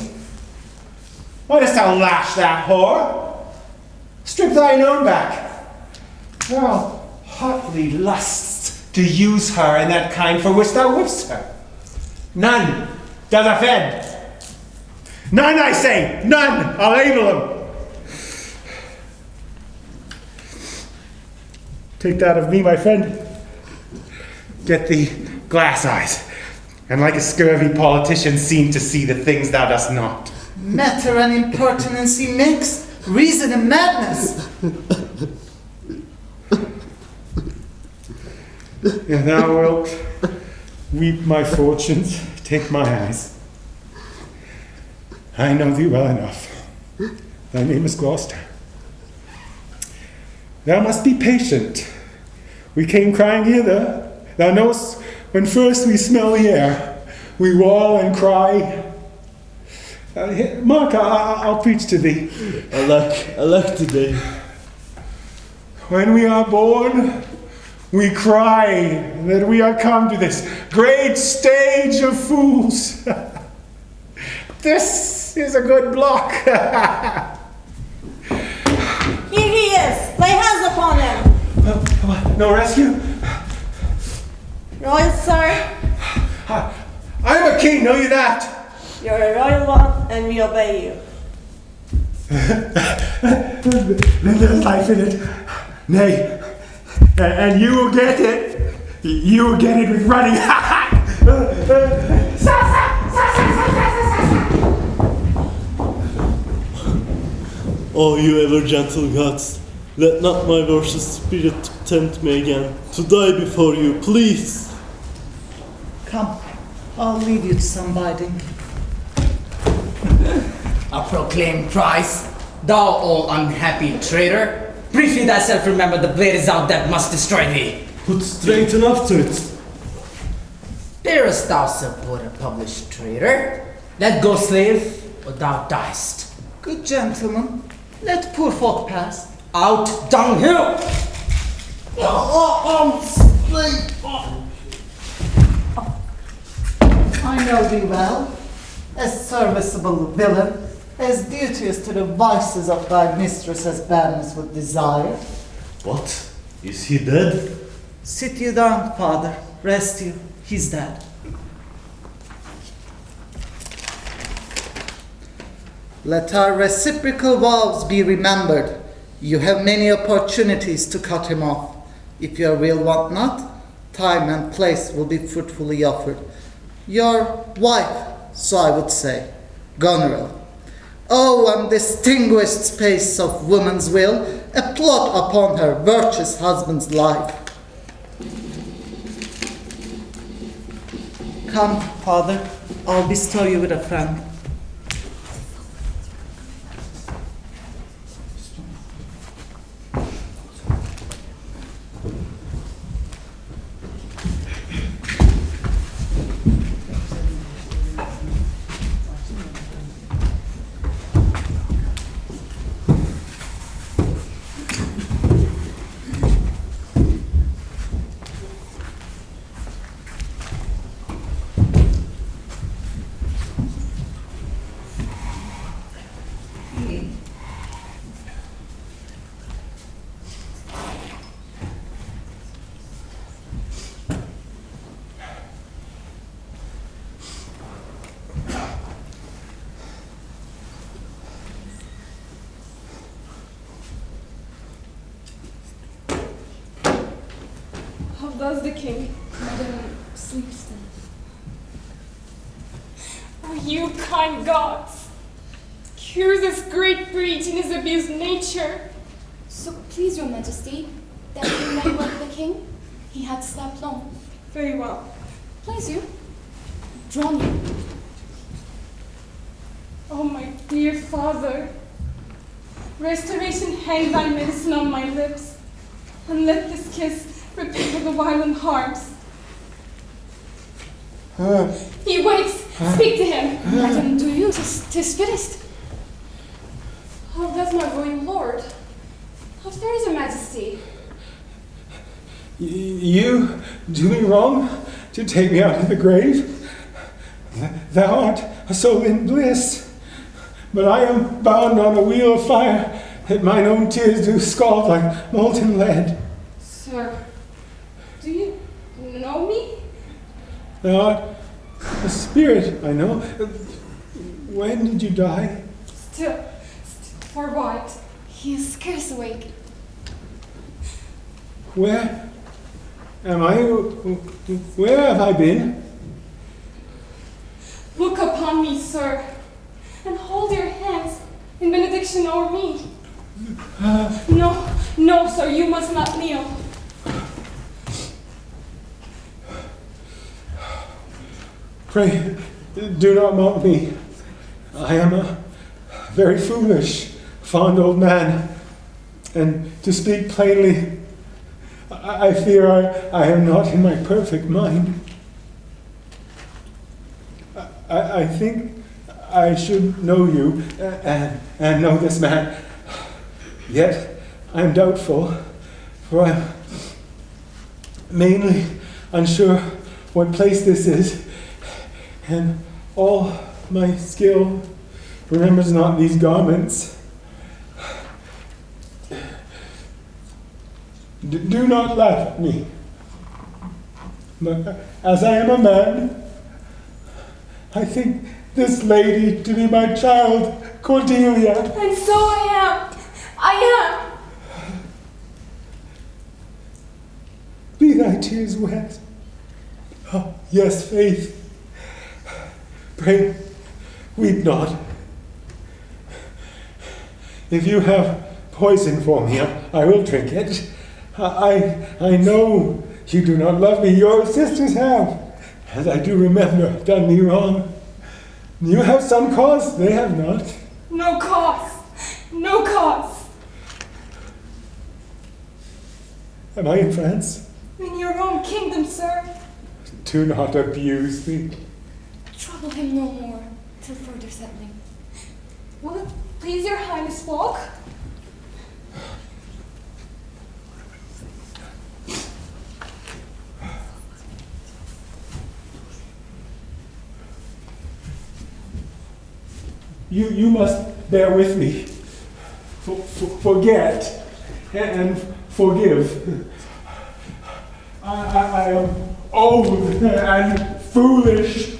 why dost thou lash that whore? Strip thine own back. Thou hotly lusts to use her in that kind for which thou whipst her. None does offend. None, I say, none. I'll able them. Take that of me, my friend. Get thee glass eyes, and like a scurvy politician seem to see the things thou dost not. Matter and impertinency mixed, reason and madness. If thou wilt weep my fortunes, take my eyes. I know thee well enough. Thy name is Gloucester. Thou must be patient. We came crying hither. Thou knowest, when first we smell the air, we wail and cry. Mark, I'll preach to thee. Alack today. When we are born, we cry that we are come to this great stage of fools. This is a good block. Here he is. Lay hands upon him. No rescue? Royal sir. I'm a king, know you that? You're a royal one, and we obey you. Then there's life in it. Nay, and you will get it. You will get it with running. O you ever gentle gods, let not my worship spirit tempt me again to die before you, please. Come, I'll lead you to some biting. A proclaimed prize, thou all unhappy traitor. Briefly thyself remember the blade is out that must destroy thee. Put straight enough to it. Darest thou support a published traitor? Let go, slave, or thou diest. Good gentleman, let poor folk pass. Out, dunghill! I know thee well, a serviceable villain, as duteous to the vices of thy mistress as badness would desire. What? Is he dead? Sit you down, father, rest you, he's dead. Let our reciprocal vows be remembered. You have many opportunities to cut him off. If your will want not, time and place will be fruitfully offered. Your wife, so I would say, Goneril. Oh, undistinguished space of woman's will, a plot upon her virtuous husband's life. Come, father, I'll bestow you with a friend. Does the king? Madam sleeps then. Are you kind gods? Cure this great breach in his abused nature. So please your majesty, that you may wed the king. He had slept long. Very well. Please you. Draw near. Oh my dear father, restoration hang thy medicine on my lips, and let this kiss repair the violent harms. He wakes. Speak to him. Madam, do you? 'Tis fittest. How does my royal lord? How fares your majesty? You do me wrong to take me out of the grave. Thou art a soul in bliss, but I am bound on a wheel of fire that mine own tears do scald like molten lead. Sir, do you know me? Thou art a spirit, I know. When did you die? Still, for what? He is scarce awake. Where am I? Where have I been? Look upon me, sir, and hold your hands in benediction over me. No, sir, you must not kneel. Pray, do not mock me. I am a very foolish, fond old man, and to speak plainly, I fear I am not in my perfect mind. I think I should know you and know this man, yet I am doubtful, for I am mainly unsure what place this is, and all my skill remembers not these garments. Do not laugh at me, but as I am a man, I think this lady to be my child, Cordelia. And so I am. I am. Be thy tears wet. Oh, yes, Faith. Pray, weep not. If you have poison for me, I will drink it. I know you do not love me. Your sisters have, as I do remember, done me wrong. You have some cause, they have not. No cause. No cause. Am I in France? In your own kingdom, sir. Do not abuse me. Trouble him no more till further settling. Will it please your highness walk? You must bear with me. Forget and forgive. I am old and foolish.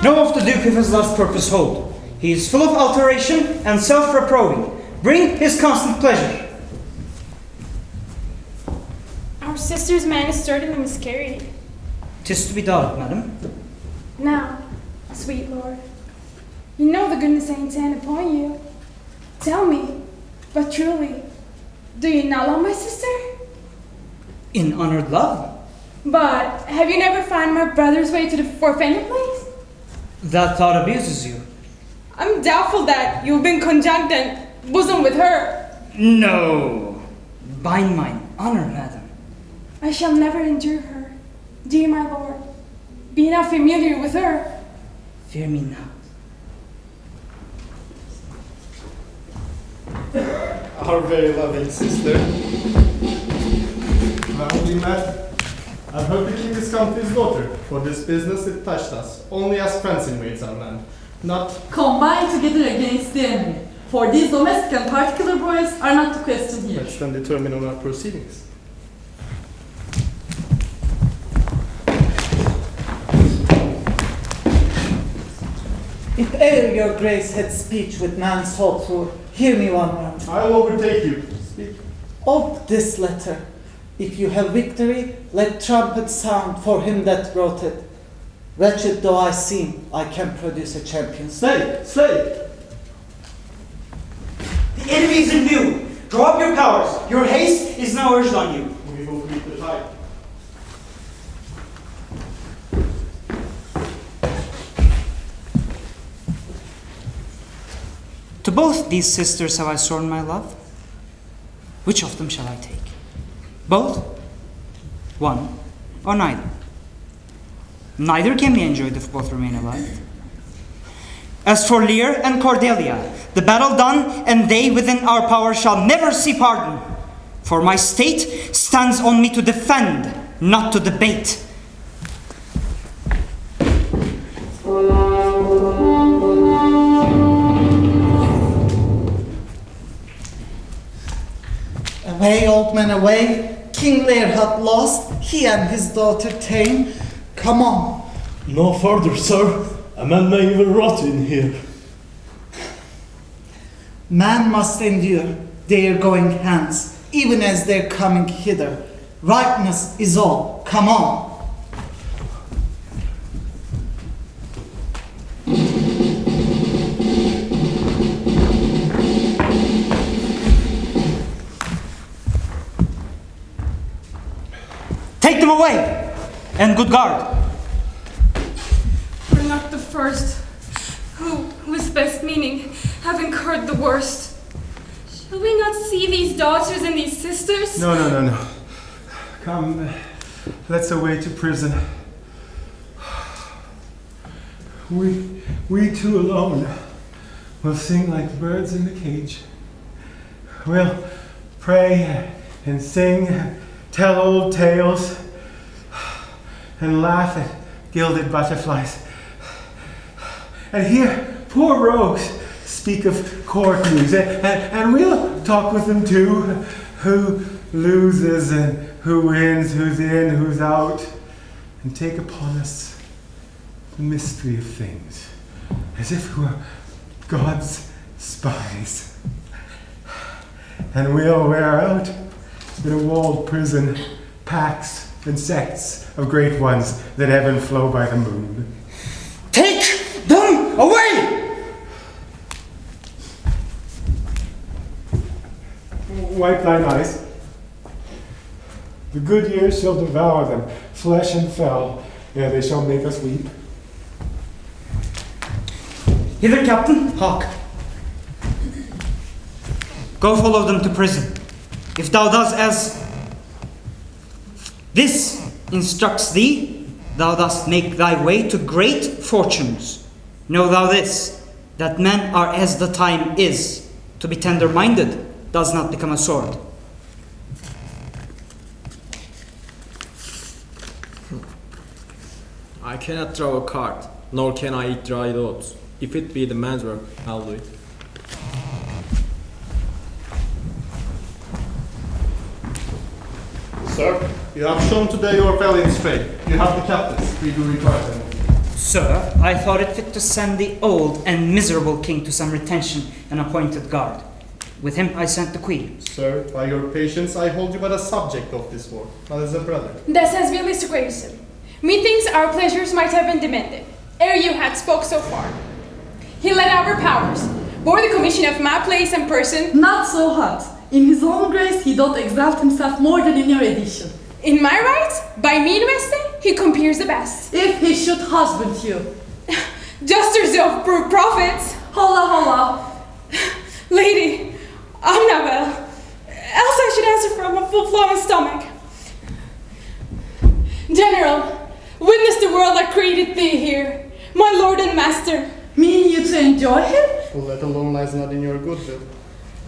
Know of the Duke of his last purpose hold. He is full of alteration and self-reproving. Bring his constant pleasure. Our sister's man is certainly miscarried. 'Tis to be doubted, madam. Now, sweet lord, you know the goodness I intend upon you. Tell me, but truly, do you not love my sister? In honored love. But have you never found my brother's way to the forfeited place? That thought abuses you. I'm doubtful that you've been conjunct and bosom with her. No. Bind mine honor, madam. I shall never endure her, dear my lord. Be not familiar with her. Fear me not. Our very loving sister. Well, we met. I've heard the king is come to his daughter. For this business it touched us. Only as friends invades our land. Not Combined together against the enemy. For these domestic and particular broils are not to question here. let's then determine on our proceedings. If e'er your grace had speech with man so true, hear me one word. I'll overtake you. Speak. Of this letter, if you have victory, let trumpet sound for him that wrote it. Wretched though I seem, I can produce a champion. Slay! Slay! The enemy is in view. Draw up your powers. Your haste is now urged on you. We will meet the tide. To both these sisters have I sworn my love. Which of them shall I take? Both? One? Or neither? Neither can be enjoyed if both remain alive. As for Lear and Cordelia, the battle done, and they within our power shall never see pardon. For my state stands on me to defend, not to debate. Away, old man, away. King Lear hath lost, he and his daughter ta'en. Come on. No further, sir. A man may even rot in here. Man must endure their going hence, even as they're coming hither. Ripeness is all. Come on. Take them away, and good guard. We're not the first who, with best meaning, have incurred the worst. Shall we not see these daughters and these sisters? No. Come, let's away to prison. We two alone will sing like birds in the cage. We'll pray and sing, tell old tales, and laugh at gilded butterflies. And hear poor rogues speak of court news, and we'll talk with them too, who loses and who wins, who's in, who's out, and take upon us the mystery of things, as if we were God's spies. And we'll wear out in a walled prison pacts and sects of great ones that ebb and flow by the moon. Take them away! Wipe thine eyes. The good years shall devour them, flesh and fell, ere they shall make us weep. Hither, Captain. Hark. Go follow them to prison. If thou dost as this instructs thee, thou dost make thy way to great fortunes. Know thou this, that men are as the time is. To be tender-minded does not become a sword. I cannot draw a card, nor can I eat dried oats. If it be the man's work, I'll do it. Sir, you have shown today your valiant strength. You have the captains. We do require them. Sir, I thought it fit to send the old and miserable king to some retention and appointed guard. With him I sent the queen. Sir, by your patience, I hold you but a subject of this war, not as a brother. This has been Mr. Grayson. Methinks our pleasures might have been demanded, ere you had spoke so far. He led our powers, bore the commission of my place and person. Not so hot. In his own grace he doth exalt himself more than in your edition. In my right, by me invested, he compares the best. If he should husband you. Justers of prophets. Holla, holla. Lady, I'm not well. Else I should answer from a full-flowing stomach. General, witness the world that created thee here, my lord and master. Mean you to enjoy him? Well, that alone lies not in your goodwill.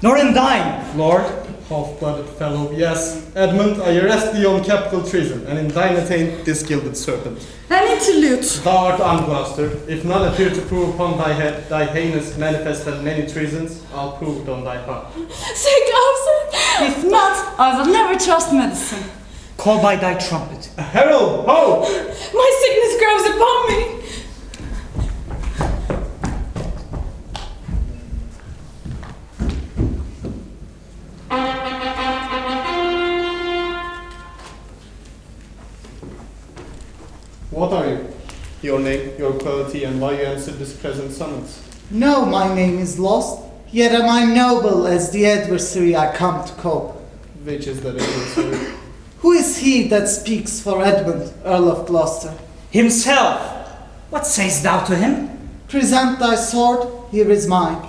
Nor in thine, lord. Half-blooded fellow, yes. Edmund, I arrest thee on capital treason, and in thine attain this gilded serpent. An interlude. Thou art unplastered. If none appear to prove upon thy head thy heinous manifest and many treasons, I'll prove it on thy heart. Say go, If not, I will never trust medicine. Call by thy trumpet. Herald, ho! My sickness grows upon me. What are you? Your name, your quality, and why you answered this present summons? No, my name is lost, yet am I noble as the adversary I come to cope. Which is that adversary? Who is he that speaks for Edmund, Earl of Gloucester? Himself. What sayst thou to him? Present thy sword, here is mine.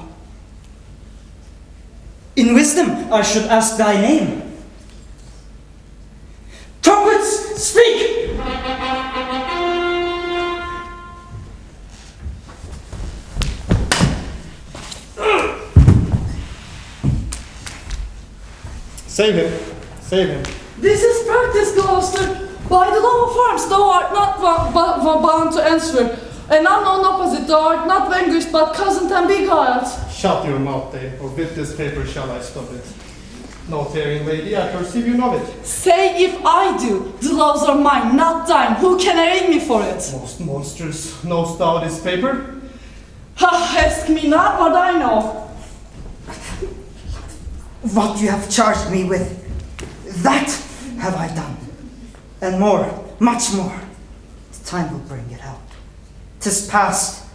In wisdom I should ask thy name. Trumpets, speak! Save him. Save him. This is practice, Gloucester. By the law of arms, thou art not bound to answer. An unknown opposite, thou art not vanquished, but cousin and beguiled. Shut your mouth, Dave, or with this paper shall I stop it. No tearing, lady, I perceive you know it. Say if I do, the laws are mine, not thine. Who can arraign me for it? Most monstrous. Knowst thou this paper? Ha, ask me not what I know. What you have charged me with, that have I done. And more, much more. The time will bring it out. 'Tis past,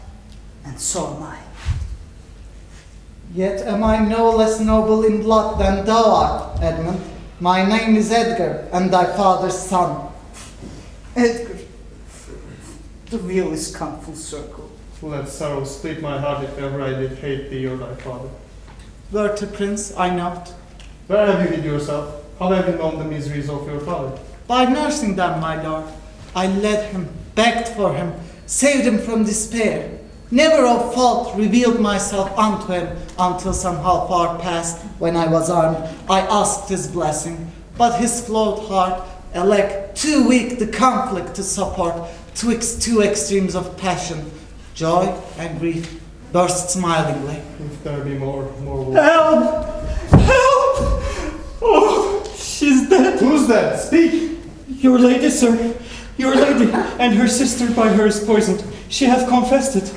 and so am I. Yet am I no less noble in blood than thou art, Edmund. My name is Edgar, and thy father's son. Edgar, the wheel is come full circle. Let sorrow split my heart if ever I did hate thee or thy father. Worthy prince, I note. Where have you hid yourself? How have you known the miseries of your father? By nursing them, my lord. I led him, begged for him, saved him from despair. Never of fault revealed myself unto him until some half hour passed, when I was armed. I asked his blessing, but his flawed heart, elect too weak the conflict to support, twixt two extremes of passion, joy and grief, burst smilingly. If there be more Help! Help! Oh, she's dead. Who's that? Speak! Your lady, sir. Your lady, and her sister by her is poisoned. She hath confessed it.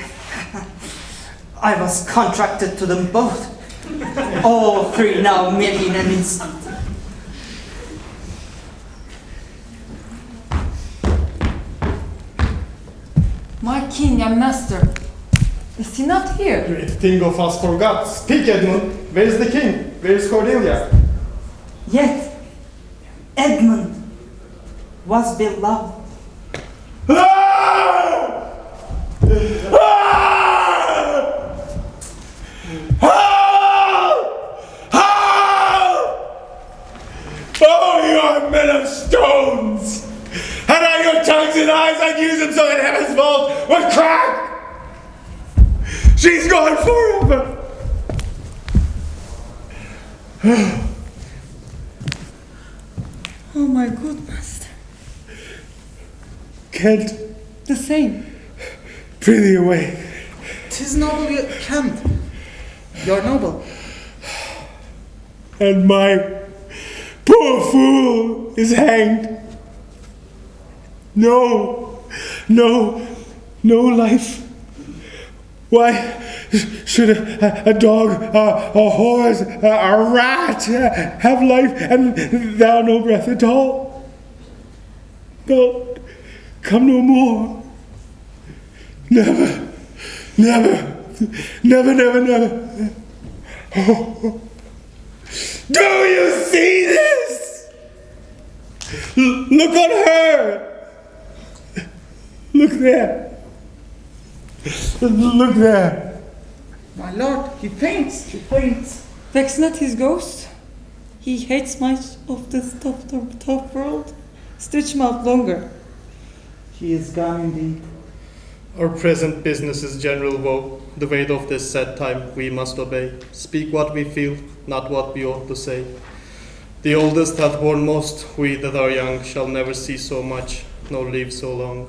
I was contracted to them both. All three now merely in an instant. My king and master, is he not here? Great thing of us forgot. Speak, Edmund. Where is the king? Where is Cordelia? Yet, Edmund was beloved. Oh, you are men of stones! Had I your tongues and eyes, I'd use them so that heaven's vault would crack! She's gone forever! Oh, my good master. Kent, The same. prithee away. 'Tis noble you can't. You're noble. And my poor fool is hanged. No life. Why should a dog, a horse, a rat have life and thou no breath at all? God, come no more. Never. Oh. Do you see this? Look on her. Look there. Look there. My lord, he faints. Vex not his ghost. He hates much of this tough world. Stretch him out longer. He is gone indeed. Our present business is general woe. The weight of this sad time we must obey. Speak what we feel, not what we ought to say. The oldest hath borne most, we that are young shall never see so much, nor live so long.